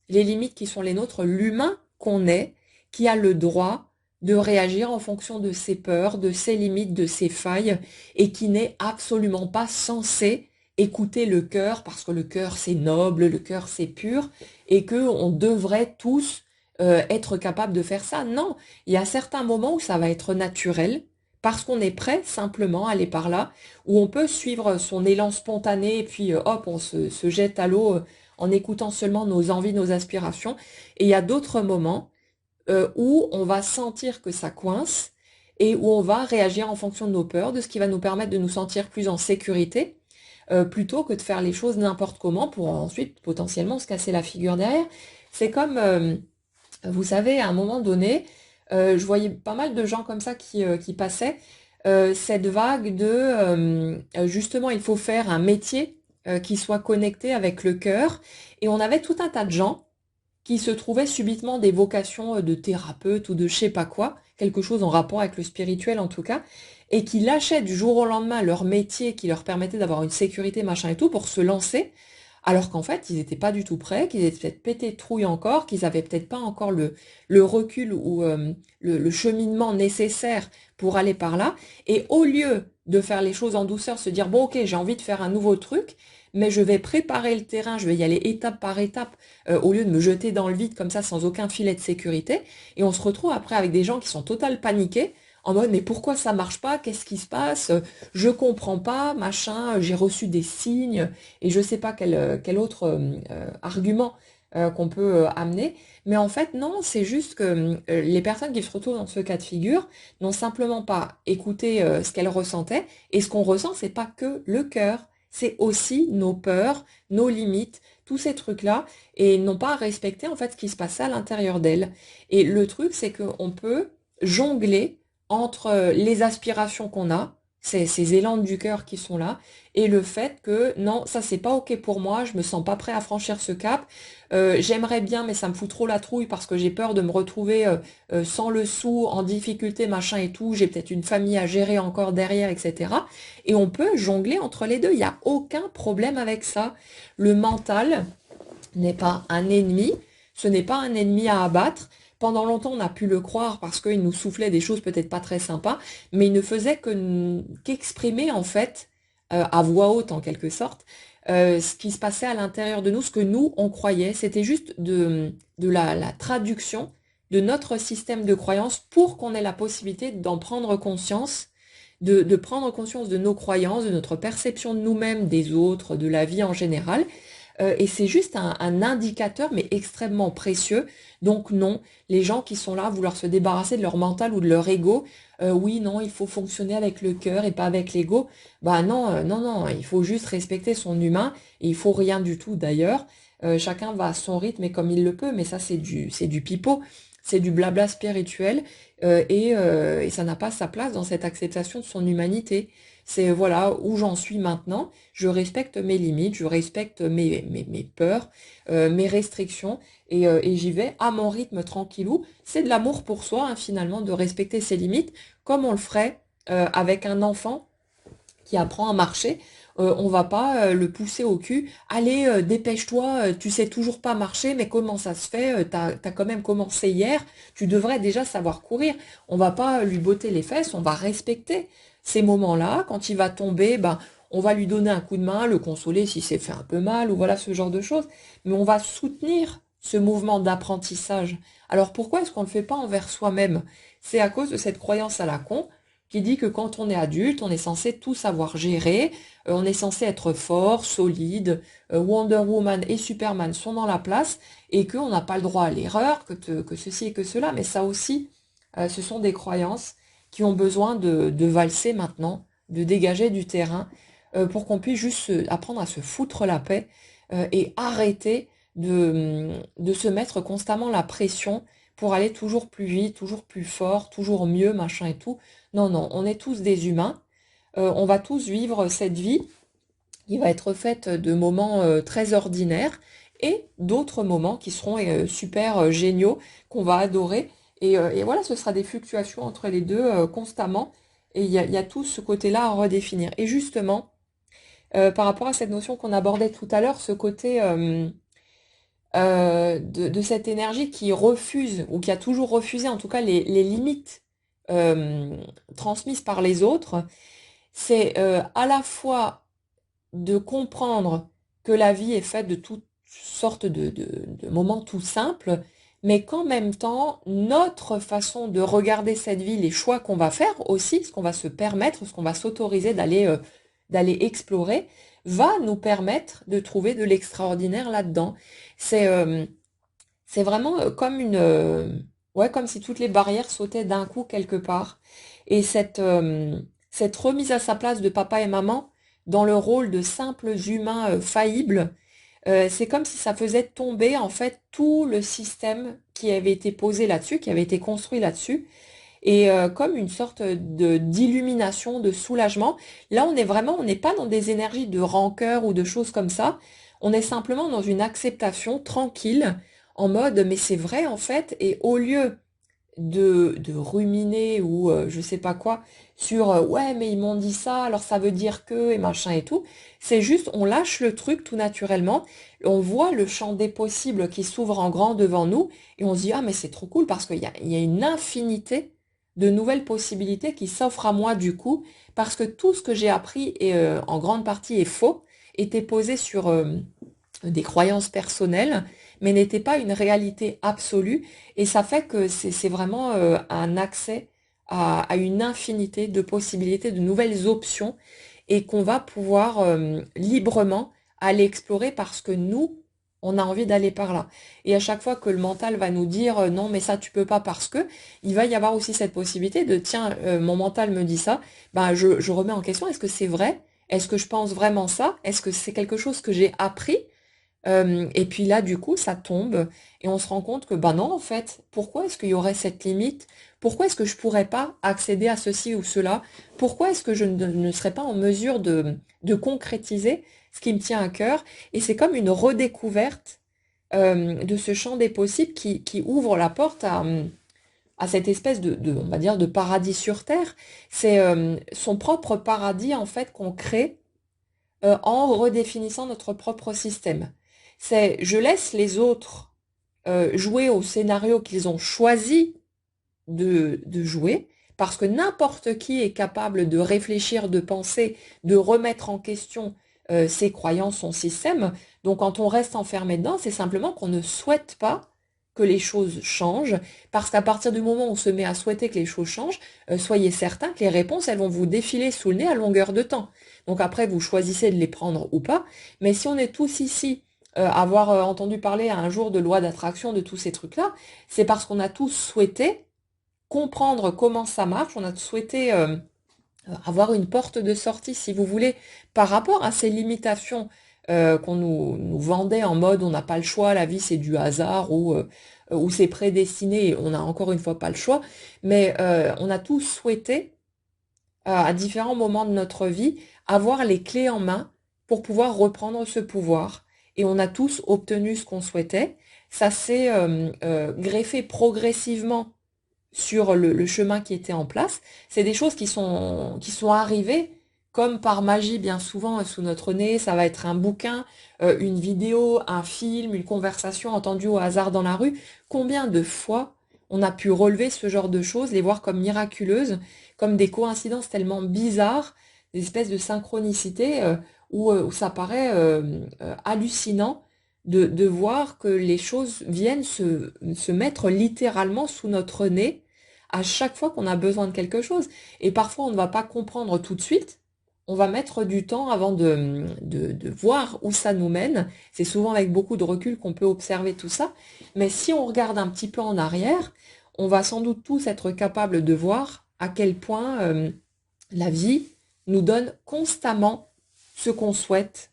les limites qui sont les nôtres, l'humain qu'on est, qui a le droit de réagir en fonction de ses peurs, de ses limites, de ses failles, et qui n'est absolument pas censé écouter le cœur, parce que le cœur c'est noble, le cœur c'est pur, et que on devrait tous être capable de faire ça. Non, il y a certains moments où ça va être naturel, parce qu'on est prêt simplement à aller par là, où on peut suivre son élan spontané, et puis hop, on se jette à l'eau en écoutant seulement nos envies, nos aspirations. Et il y a d'autres moments où on va sentir que ça coince et où on va réagir en fonction de nos peurs, de ce qui va nous permettre de nous sentir plus en sécurité, plutôt que de faire les choses n'importe comment pour ensuite potentiellement se casser la figure derrière. C'est comme, vous savez, à un moment donné, je voyais pas mal de gens comme ça qui passaient cette vague de justement il faut faire un métier qui soit connecté avec le cœur. Et on avait tout un tas de gens qui se trouvaient subitement des vocations de thérapeute ou de je sais pas quoi, quelque chose en rapport avec le spirituel en tout cas, et qui lâchaient du jour au lendemain leur métier qui leur permettait d'avoir une sécurité, machin et tout, pour se lancer, alors qu'en fait, ils n'étaient pas du tout prêts, qu'ils étaient peut-être pétés de trouille encore, qu'ils avaient peut-être pas encore le recul ou le cheminement nécessaire pour aller par là. Et au lieu de faire les choses en douceur, se dire, bon ok, j'ai envie de faire un nouveau truc, mais je vais préparer le terrain, je vais y aller étape par étape, au lieu de me jeter dans le vide comme ça sans aucun filet de sécurité. Et on se retrouve après avec des gens qui sont totalement paniqués, en mode mais pourquoi ça marche pas? Qu'est-ce qui se passe? Je comprends pas, machin, j'ai reçu des signes et je sais pas quel autre argument qu'on peut amener. Mais en fait, non, c'est juste que les personnes qui se retrouvent dans ce cas de figure n'ont simplement pas écouté ce qu'elles ressentaient. Et ce qu'on ressent, c'est pas que le cœur, c'est aussi nos peurs, nos limites, tous ces trucs-là, et n'ont pas respecté en fait ce qui se passait à l'intérieur d'elles. Et le truc, c'est qu'on peut jongler entre les aspirations qu'on a, ces élans du cœur qui sont là, et le fait que non, ça c'est pas ok pour moi, je me sens pas prêt à franchir ce cap. J'aimerais bien, mais ça me fout trop la trouille parce que j'ai peur de me retrouver sans le sou, en difficulté, machin et tout. J'ai peut-être une famille à gérer encore derrière, etc. Et on peut jongler entre les deux. Il n'y a aucun problème avec ça. Le mental n'est pas un ennemi, ce n'est pas un ennemi à abattre. Pendant longtemps, on a pu le croire parce qu'il nous soufflait des choses peut-être pas très sympas, mais il ne faisait qu'exprimer en fait, à voix haute en quelque sorte, ce qui se passait à l'intérieur de nous, ce que nous, on croyait. C'était juste de la traduction de notre système de croyance pour qu'on ait la possibilité d'en prendre conscience, de prendre conscience de nos croyances, de notre perception de nous-mêmes, des autres, de la vie en général, et c'est juste un indicateur, mais extrêmement précieux. Donc non, les gens qui sont là à vouloir se débarrasser de leur mental ou de leur ego, oui, non, il faut fonctionner avec le cœur et pas avec l'ego. Bah non, non, non, il faut juste respecter son humain, et il faut rien du tout d'ailleurs. Chacun va à son rythme et comme il le peut, mais ça c'est du pipeau, c'est du blabla spirituel, et ça n'a pas sa place dans cette acceptation de son humanité. C'est voilà où j'en suis maintenant. Je respecte mes limites, je respecte mes peurs, mes restrictions, et j'y vais à mon rythme tranquillou. C'est de l'amour pour soi, hein, finalement, de respecter ses limites, comme on le ferait avec un enfant qui apprend à marcher. On va pas le pousser au cul. Allez, dépêche-toi, tu sais toujours pas marcher, mais comment ça se fait? T'as quand même commencé hier, tu devrais déjà savoir courir. On va pas lui botter les fesses, on va respecter ces moments-là. Quand il va tomber, ben, on va lui donner un coup de main, le consoler s'il s'est fait un peu mal, ou voilà ce genre de choses. Mais on va soutenir ce mouvement d'apprentissage. Alors pourquoi est-ce qu'on ne le fait pas envers soi-même? C'est à cause de cette croyance à la con qui dit que quand on est adulte, on est censé tout savoir gérer, on est censé être fort, solide, Wonder Woman et Superman sont dans la place, et qu'on n'a pas le droit à l'erreur, que ceci et que cela. Mais ça aussi, ce sont des croyances qui ont besoin de valser maintenant, de dégager du terrain, pour qu'on puisse juste apprendre à se foutre la paix, et arrêter de se mettre constamment la pression pour aller toujours plus vite, toujours plus fort, toujours mieux, machin et tout. Non, non, on est tous des humains, on va tous vivre cette vie, qui va être faite de moments très ordinaires et d'autres moments qui seront super géniaux, qu'on va adorer. Et voilà, ce sera des fluctuations entre les deux constamment. Et il y a tout ce côté-là à redéfinir. Et justement, par rapport à cette notion qu'on abordait tout à l'heure, ce côté de cette énergie qui refuse, ou qui a toujours refusé en tout cas les limites euh, transmises par les autres, c'est à la fois de comprendre que la vie est faite de toutes sortes de moments tout simples, mais qu'en même temps, notre façon de regarder cette vie, les choix qu'on va faire aussi, ce qu'on va se permettre, ce qu'on va s'autoriser d'aller explorer, va nous permettre de trouver de l'extraordinaire là-dedans. C'est c'est vraiment comme ouais, comme si toutes les barrières sautaient d'un coup quelque part. Et cette remise à sa place de papa et maman dans le rôle de simples humains faillibles, c'est comme si ça faisait tomber en fait tout le système qui avait été posé là-dessus, qui avait été construit là-dessus, et comme une sorte de d'illumination, de soulagement. Là, on n'est pas dans des énergies de rancœur ou de choses comme ça. On est simplement dans une acceptation tranquille, en mode, mais c'est vrai en fait, et au lieu de ruminer ou je sais pas quoi sur ouais, mais ils m'ont dit ça, alors ça veut dire que, et machin et tout, c'est juste, on lâche le truc tout naturellement, on voit le champ des possibles qui s'ouvre en grand devant nous, et on se dit, ah, mais c'est trop cool parce qu'il y a une infinité de nouvelles possibilités qui s'offrent à moi du coup, parce que tout ce que j'ai appris et en grande partie est faux, était posé sur des croyances personnelles, mais n'était pas une réalité absolue. Et ça fait que c'est vraiment un accès à une infinité de possibilités, de nouvelles options, et qu'on va pouvoir librement aller explorer parce que nous, on a envie d'aller par là. Et à chaque fois que le mental va nous dire non, mais ça tu peux pas parce que, il va y avoir aussi cette possibilité de tiens, mon mental me dit ça, ben je remets en question, est-ce que c'est vrai? Est-ce que je pense vraiment ça? Est-ce que c'est quelque chose que j'ai appris? Et puis là, du coup, ça tombe et on se rend compte que, ben non, en fait, pourquoi est-ce qu'il y aurait cette limite? Pourquoi est-ce que je pourrais pas accéder à ceci ou cela? Pourquoi est-ce que je ne serais pas en mesure de concrétiser ce qui me tient à cœur? Et c'est comme une redécouverte de ce champ des possibles qui ouvre la porte à cette espèce on va dire, de paradis sur Terre. C'est son propre paradis, en fait, qu'on crée en redéfinissant notre propre système. C'est je laisse les autres jouer au scénario qu'ils ont choisi de jouer, parce que n'importe qui est capable de réfléchir, de penser, de remettre en question ses croyances, son système. Donc quand on reste enfermé dedans, c'est simplement qu'on ne souhaite pas que les choses changent, parce qu'à partir du moment où on se met à souhaiter que les choses changent, soyez certain que les réponses, elles vont vous défiler sous le nez à longueur de temps. Donc après, vous choisissez de les prendre ou pas, mais si on est tous ici avoir entendu parler un jour de loi d'attraction, de tous ces trucs-là, c'est parce qu'on a tous souhaité comprendre comment ça marche, on a souhaité avoir une porte de sortie, si vous voulez, par rapport à ces limitations qu'on nous vendait en mode on n'a pas le choix, la vie c'est du hasard ou c'est prédestiné, on n'a encore une fois pas le choix, mais on a tous souhaité à différents moments de notre vie avoir les clés en main pour pouvoir reprendre ce pouvoir. Et on a tous obtenu ce qu'on souhaitait. Ça s'est greffé progressivement sur le chemin qui était en place. C'est des choses qui sont arrivées comme par magie bien souvent sous notre nez. Ça va être un bouquin, une vidéo, un film, une conversation entendue au hasard dans la rue. Combien de fois on a pu relever ce genre de choses, les voir comme miraculeuses, comme des coïncidences tellement bizarres, des espèces de synchronicité où ça paraît hallucinant de voir que les choses viennent se mettre littéralement sous notre nez à chaque fois qu'on a besoin de quelque chose. Et parfois, on ne va pas comprendre tout de suite. On va mettre du temps avant de voir où ça nous mène. C'est souvent avec beaucoup de recul qu'on peut observer tout ça. Mais si on regarde un petit peu en arrière, on va sans doute tous être capables de voir à quel point la vie nous donne constamment ce qu'on souhaite,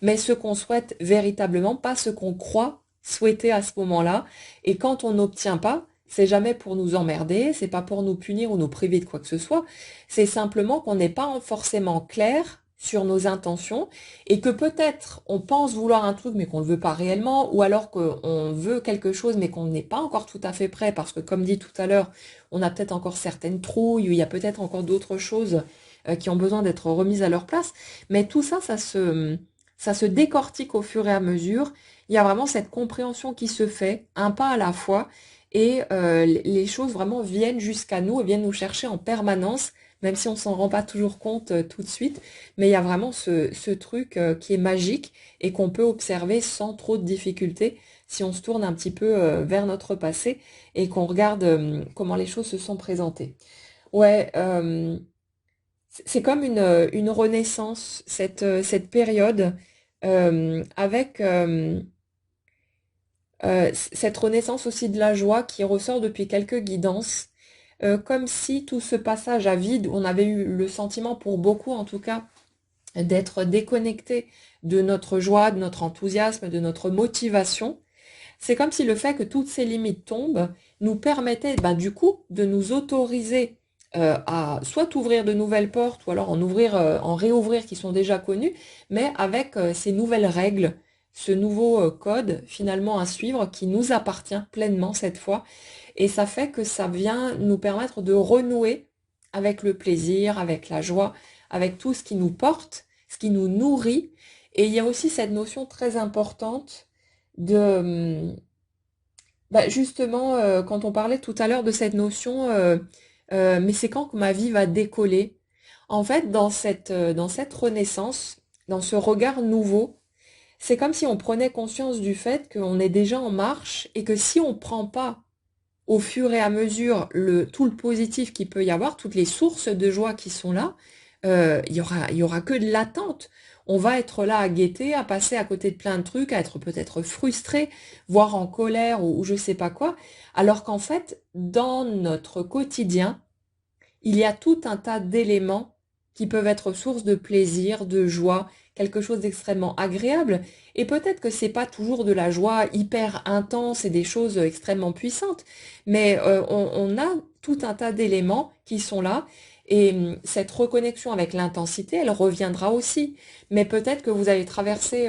mais ce qu'on souhaite véritablement, pas ce qu'on croit souhaiter à ce moment-là. Et quand on n'obtient pas, c'est jamais pour nous emmerder, c'est pas pour nous punir ou nous priver de quoi que ce soit, c'est simplement qu'on n'est pas forcément clair sur nos intentions et que peut-être on pense vouloir un truc mais qu'on ne le veut pas réellement ou alors qu'on veut quelque chose mais qu'on n'est pas encore tout à fait prêt parce que comme dit tout à l'heure, on a peut-être encore certaines trouilles ou il y a peut-être encore d'autres choses qui ont besoin d'être remises à leur place. Mais tout ça, ça se décortique au fur et à mesure. Il y a vraiment cette compréhension qui se fait, un pas à la fois, et les choses vraiment viennent jusqu'à nous et viennent nous chercher en permanence, même si on s'en rend pas toujours compte tout de suite. Mais il y a vraiment ce truc qui est magique et qu'on peut observer sans trop de difficultés si on se tourne un petit peu vers notre passé et qu'on regarde comment les choses se sont présentées. Ouais, c'est comme une renaissance, cette période, avec cette renaissance aussi de la joie qui ressort depuis quelques guidances, comme si tout ce passage à vide, on avait eu le sentiment, pour beaucoup en tout cas, d'être déconnecté de notre joie, de notre enthousiasme, de notre motivation. C'est comme si le fait que toutes ces limites tombent nous permettait du coup de nous autoriser à soit ouvrir de nouvelles portes ou alors en réouvrir qui sont déjà connues, mais avec ces nouvelles règles, ce nouveau code finalement à suivre qui nous appartient pleinement cette fois. Et ça fait que ça vient nous permettre de renouer avec le plaisir, avec la joie, avec tout ce qui nous porte, ce qui nous nourrit. Et il y a aussi cette notion très importante de justement, quand on parlait tout à l'heure de cette notion, mais c'est quand que ma vie va décoller? En fait, dans cette renaissance, dans ce regard nouveau, c'est comme si on prenait conscience du fait qu'on est déjà en marche et que si on prend pas au fur et à mesure tout le positif qu'il peut y avoir, toutes les sources de joie qui sont là, il y aura que de l'attente. On va être là à guetter, à passer à côté de plein de trucs, à être peut-être frustré, voire en colère ou je sais pas quoi. Alors qu'en fait, dans notre quotidien, il y a tout un tas d'éléments qui peuvent être source de plaisir, de joie, quelque chose d'extrêmement agréable. Et peut-être que c'est pas toujours de la joie hyper intense et des choses extrêmement puissantes, mais on a tout un tas d'éléments qui sont là. Et cette reconnexion avec l'intensité, elle reviendra aussi. Mais peut-être que vous avez traversé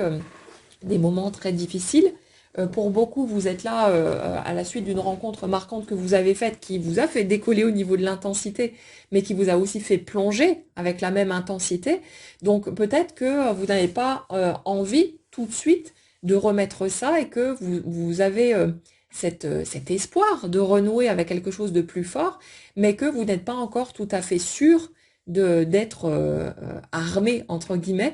des moments très difficiles. Pour beaucoup, vous êtes là à la suite d'une rencontre marquante que vous avez faite qui vous a fait décoller au niveau de l'intensité, mais qui vous a aussi fait plonger avec la même intensité. Donc peut-être que vous n'avez pas envie tout de suite de remettre ça et que vous avez cet espoir de renouer avec quelque chose de plus fort, mais que vous n'êtes pas encore tout à fait sûr d'être armé, entre guillemets,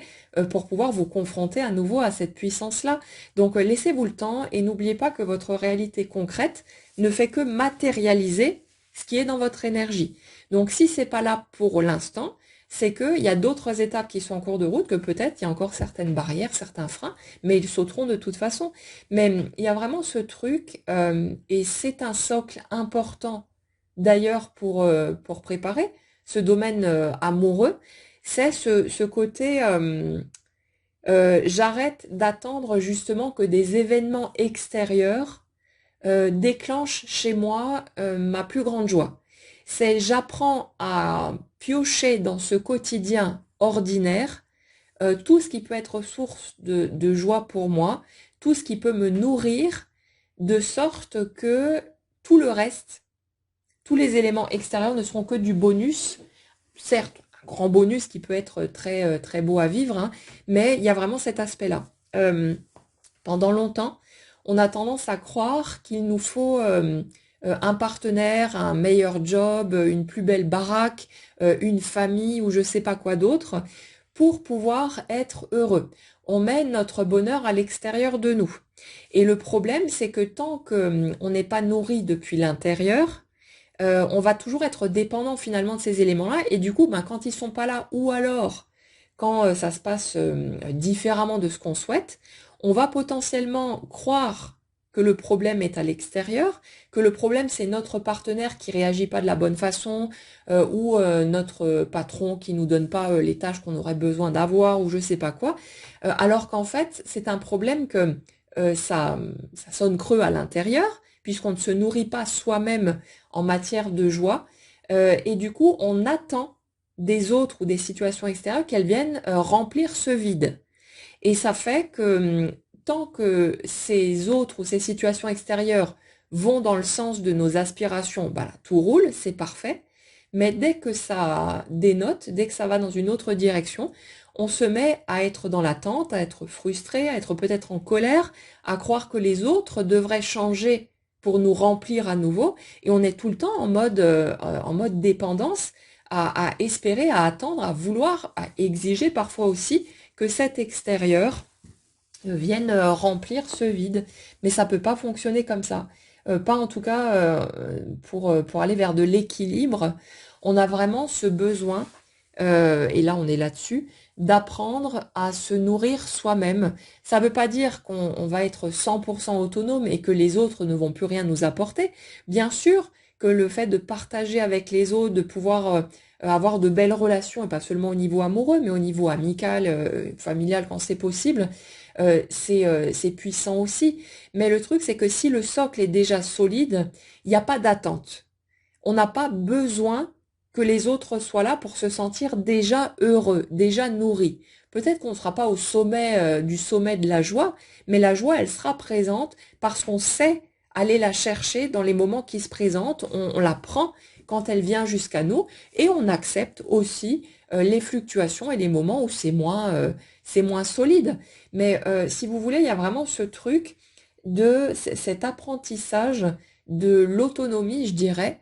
pour pouvoir vous confronter à nouveau à cette puissance-là. Donc laissez-vous le temps et n'oubliez pas que votre réalité concrète ne fait que matérialiser ce qui est dans votre énergie. Donc si c'est pas là pour l'instant, c'est qu'il y a d'autres étapes qui sont en cours de route, que peut-être il y a encore certaines barrières, certains freins, mais ils sauteront de toute façon. Mais il y a vraiment ce truc, et c'est un socle important d'ailleurs pour préparer ce domaine amoureux, c'est ce côté j'arrête d'attendre justement que des événements extérieurs déclenchent chez moi ma plus grande joie. C'est j'apprends à piocher dans ce quotidien ordinaire tout ce qui peut être source de joie pour moi, tout ce qui peut me nourrir, de sorte que tout le reste, tous les éléments extérieurs ne seront que du bonus, certes, un grand bonus qui peut être très, très beau à vivre, hein, mais il y a vraiment cet aspect-là. Pendant longtemps, on a tendance à croire qu'il nous faut un partenaire, un meilleur job, une plus belle baraque, une famille ou je sais pas quoi d'autre pour pouvoir être heureux. On met notre bonheur à l'extérieur de nous. Et le problème, c'est que tant qu'on n'est pas nourri depuis l'intérieur, on va toujours être dépendant finalement de ces éléments-là. Et du coup, quand ils sont pas là, ou alors quand ça se passe différemment de ce qu'on souhaite, on va potentiellement croire que le problème est à l'extérieur, que le problème c'est notre partenaire qui réagit pas de la bonne façon, ou notre patron qui nous donne pas les tâches qu'on aurait besoin d'avoir, ou je sais pas quoi, alors qu'en fait c'est un problème que ça sonne creux à l'intérieur, puisqu'on ne se nourrit pas soi-même en matière de joie, et du coup on attend des autres ou des situations extérieures, qu'elles viennent remplir ce vide. Et ça fait que tant que ces autres ou ces situations extérieures vont dans le sens de nos aspirations, bah là, tout roule, c'est parfait. Mais dès que ça dénote, dès que ça va dans une autre direction, on se met à être dans l'attente, à être frustré, à être peut-être en colère, à croire que les autres devraient changer pour nous remplir à nouveau. Et on est tout le temps en mode dépendance, à espérer, à attendre, à vouloir, à exiger parfois aussi que cet extérieur vienne remplir ce vide. Mais ça peut pas fonctionner comme ça. Pas en tout cas pour aller vers de l'équilibre. On a vraiment ce besoin, et là on est là-dessus, d'apprendre à se nourrir soi-même. Ça ne veut pas dire qu'on va être 100% autonome et que les autres ne vont plus rien nous apporter. Bien sûr que le fait de partager avec les autres, de pouvoir avoir de belles relations, et pas seulement au niveau amoureux, mais au niveau amical, familial quand c'est possible, c'est puissant aussi. Mais le truc, c'est que si le socle est déjà solide, il n'y a pas d'attente. On n'a pas besoin que les autres soient là pour se sentir déjà heureux, déjà nourris. Peut-être qu'on ne sera pas au sommet du sommet de la joie, mais la joie, elle sera présente parce qu'on sait aller la chercher dans les moments qui se présentent, on la prend quand elle vient jusqu'à nous et on accepte aussi les fluctuations et les moments où c'est moins solide. Mais si vous voulez, il y a vraiment ce truc de cet apprentissage de l'autonomie, je dirais,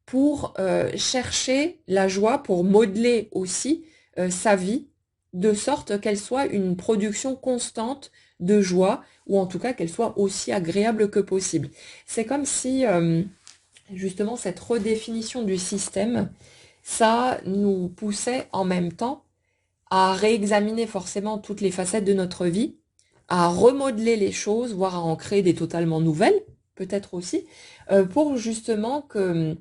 pour chercher la joie, pour modeler aussi sa vie, de sorte qu'elle soit une production constante de joie, ou en tout cas qu'elle soit aussi agréable que possible. C'est comme si, justement, cette redéfinition du système, ça nous poussait en même temps à réexaminer forcément toutes les facettes de notre vie, à remodeler les choses, voire à en créer des totalement nouvelles, peut-être aussi, pour justement que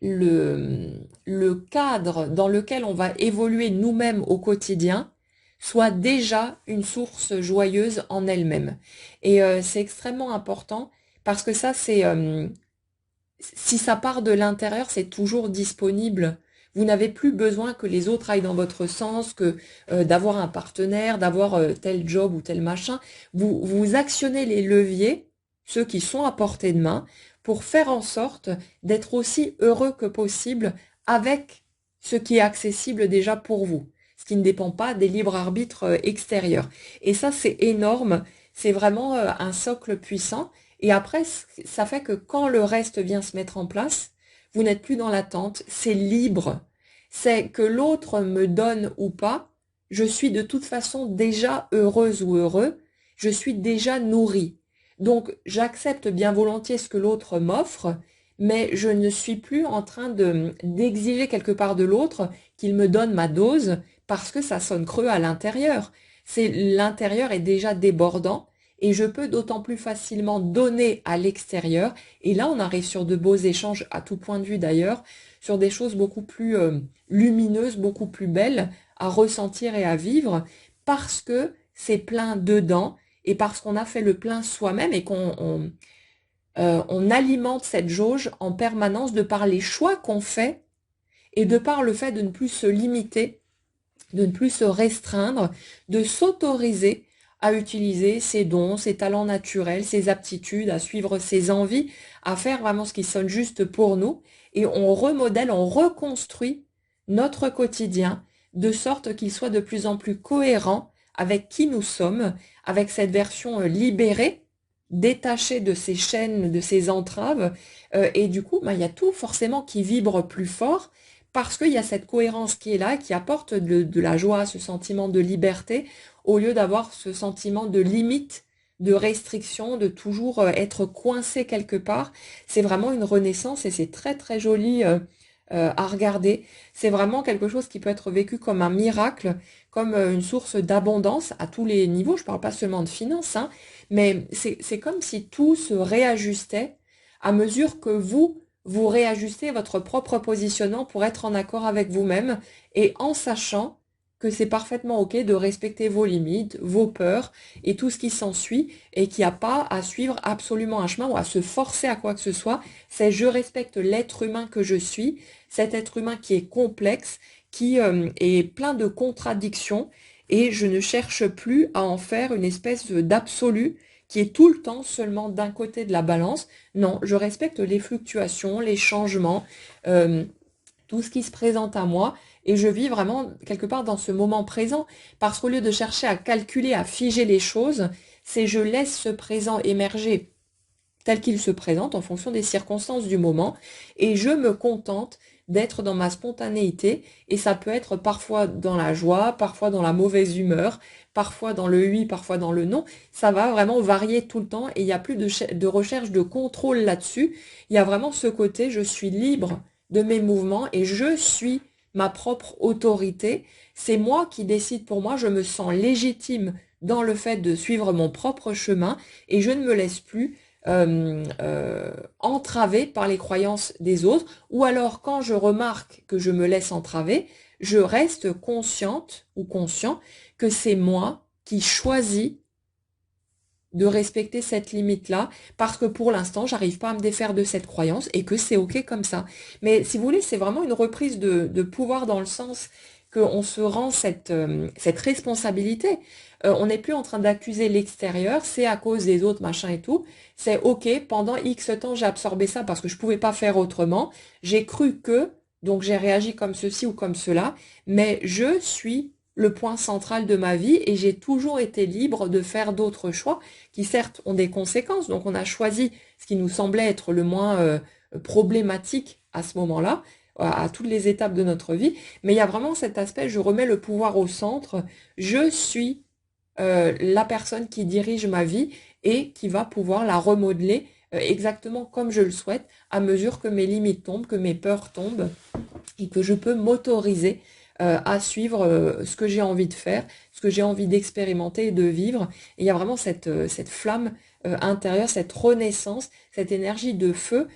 le cadre dans lequel on va évoluer nous-mêmes au quotidien soit déjà une source joyeuse en elle-même. Et c'est extrêmement important parce que ça, si ça part de l'intérieur, c'est toujours disponible. Vous n'avez plus besoin que les autres aillent dans votre sens, que d'avoir un partenaire, d'avoir tel job ou tel machin. Vous actionnez les leviers, ceux qui sont à portée de main, pour faire en sorte d'être aussi heureux que possible avec ce qui est accessible déjà pour vous, ce qui ne dépend pas des libres arbitres extérieurs. Et ça, c'est énorme. C'est vraiment un socle puissant. Et après, ça fait que quand le reste vient se mettre en place, vous n'êtes plus dans l'attente, c'est libre. C'est que l'autre me donne ou pas, je suis de toute façon déjà heureuse ou heureux, je suis déjà nourrie. Donc j'accepte bien volontiers ce que l'autre m'offre, mais je ne suis plus en train d'exiger quelque part de l'autre qu'il me donne ma dose parce que ça sonne creux à l'intérieur. L'intérieur est déjà débordant et je peux d'autant plus facilement donner à l'extérieur. Et là, on arrive sur de beaux échanges, à tout point de vue d'ailleurs, sur des choses beaucoup plus lumineuses, beaucoup plus belles à ressentir et à vivre, parce que c'est plein dedans, et parce qu'on a fait le plein soi-même et on alimente cette jauge en permanence de par les choix qu'on fait et de par le fait de ne plus se limiter, de ne plus se restreindre, de s'autoriser à utiliser ses dons, ses talents naturels, ses aptitudes, à suivre ses envies, à faire vraiment ce qui sonne juste pour nous. Et on remodèle, on reconstruit notre quotidien de sorte qu'il soit de plus en plus cohérent avec qui nous sommes, avec cette version libérée, détachée de ces chaînes, de ces entraves. Et du coup, il y a tout forcément qui vibre plus fort parce qu'il y a cette cohérence qui est là, qui apporte de la joie, ce sentiment de liberté, au lieu d'avoir ce sentiment de limite, de restriction, de toujours être coincé quelque part. C'est vraiment une renaissance et c'est très très joli à regarder. C'est vraiment quelque chose qui peut être vécu comme un miracle, comme une source d'abondance à tous les niveaux. Je parle pas seulement de finances, hein, mais c'est comme si tout se réajustait à mesure que vous réajustez votre propre positionnement pour être en accord avec vous-même et en sachant que c'est parfaitement OK de respecter vos limites, vos peurs et tout ce qui s'ensuit et qu'il n'y a pas à suivre absolument un chemin ou à se forcer à quoi que ce soit. C'est je respecte l'être humain que je suis, cet être humain qui est complexe, qui est plein de contradictions et je ne cherche plus à en faire une espèce d'absolu qui est tout le temps seulement d'un côté de la balance. Non, je respecte les fluctuations, les changements, euh, tout ce qui se présente à moi et je vis vraiment quelque part dans ce moment présent parce qu'au lieu de chercher à calculer, à figer les choses, c'est je laisse ce présent émerger tel qu'il se présente en fonction des circonstances du moment et je me contente d'être dans ma spontanéité et ça peut être parfois dans la joie, parfois dans la mauvaise humeur, parfois dans le oui, parfois dans le non. Ça va vraiment varier tout le temps et il n'y a plus de recherche de contrôle là-dessus. Il y a vraiment ce côté, je suis libre de mes mouvements et je suis ma propre autorité. C'est moi qui décide pour moi, je me sens légitime dans le fait de suivre mon propre chemin et je ne me laisse plus entravé par les croyances des autres, ou alors quand je remarque que je me laisse entraver, je reste consciente ou conscient que c'est moi qui choisis de respecter cette limite-là, parce que pour l'instant, j'arrive pas à me défaire de cette croyance et que c'est OK comme ça. Mais si vous voulez, c'est vraiment une reprise de pouvoir dans le sens qu'on se rend cette responsabilité. On n'est plus en train d'accuser l'extérieur, c'est à cause des autres, machin et tout. C'est OK, pendant X temps, j'ai absorbé ça parce que je pouvais pas faire autrement. J'ai cru que, donc j'ai réagi comme ceci ou comme cela, mais je suis le point central de ma vie et j'ai toujours été libre de faire d'autres choix qui certes ont des conséquences. Donc on a choisi ce qui nous semblait être le moins problématique à ce moment-là, à toutes les étapes de notre vie. Mais il y a vraiment cet aspect, je remets le pouvoir au centre, je suis la personne qui dirige ma vie et qui va pouvoir la remodeler exactement comme je le souhaite à mesure que mes limites tombent, que mes peurs tombent et que je peux m'autoriser à suivre ce que j'ai envie de faire, ce que j'ai envie d'expérimenter et de vivre. Et il y a vraiment cette flamme intérieure, cette renaissance, cette énergie de feu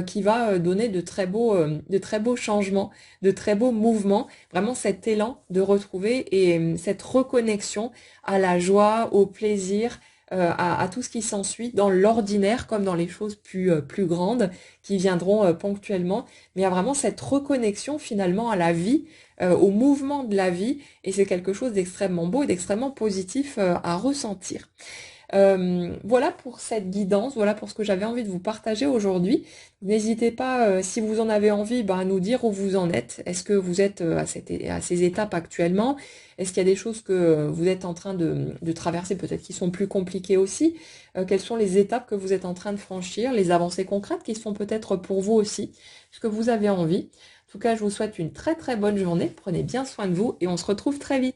qui va donner de très beaux changements, de très beaux mouvements, vraiment cet élan de retrouver et cette reconnexion à la joie, au plaisir, à tout ce qui s'ensuit dans l'ordinaire comme dans les choses plus grandes qui viendront ponctuellement. Mais il y a vraiment cette reconnexion finalement à la vie, au mouvement de la vie, et c'est quelque chose d'extrêmement beau et d'extrêmement positif à ressentir. Voilà pour cette guidance, voilà pour ce que j'avais envie de vous partager aujourd'hui. N'hésitez pas, si vous en avez envie, à nous dire où vous en êtes. Est-ce que vous êtes à ces étapes actuellement? Est-ce qu'il y a des choses que vous êtes en train de traverser, peut-être qui sont plus compliquées aussi? Quelles sont les étapes que vous êtes en train de franchir, les avancées concrètes qui sont peut-être pour vous aussi, ce que vous avez envie? En tout cas, je vous souhaite une très très bonne journée. Prenez bien soin de vous et on se retrouve très vite.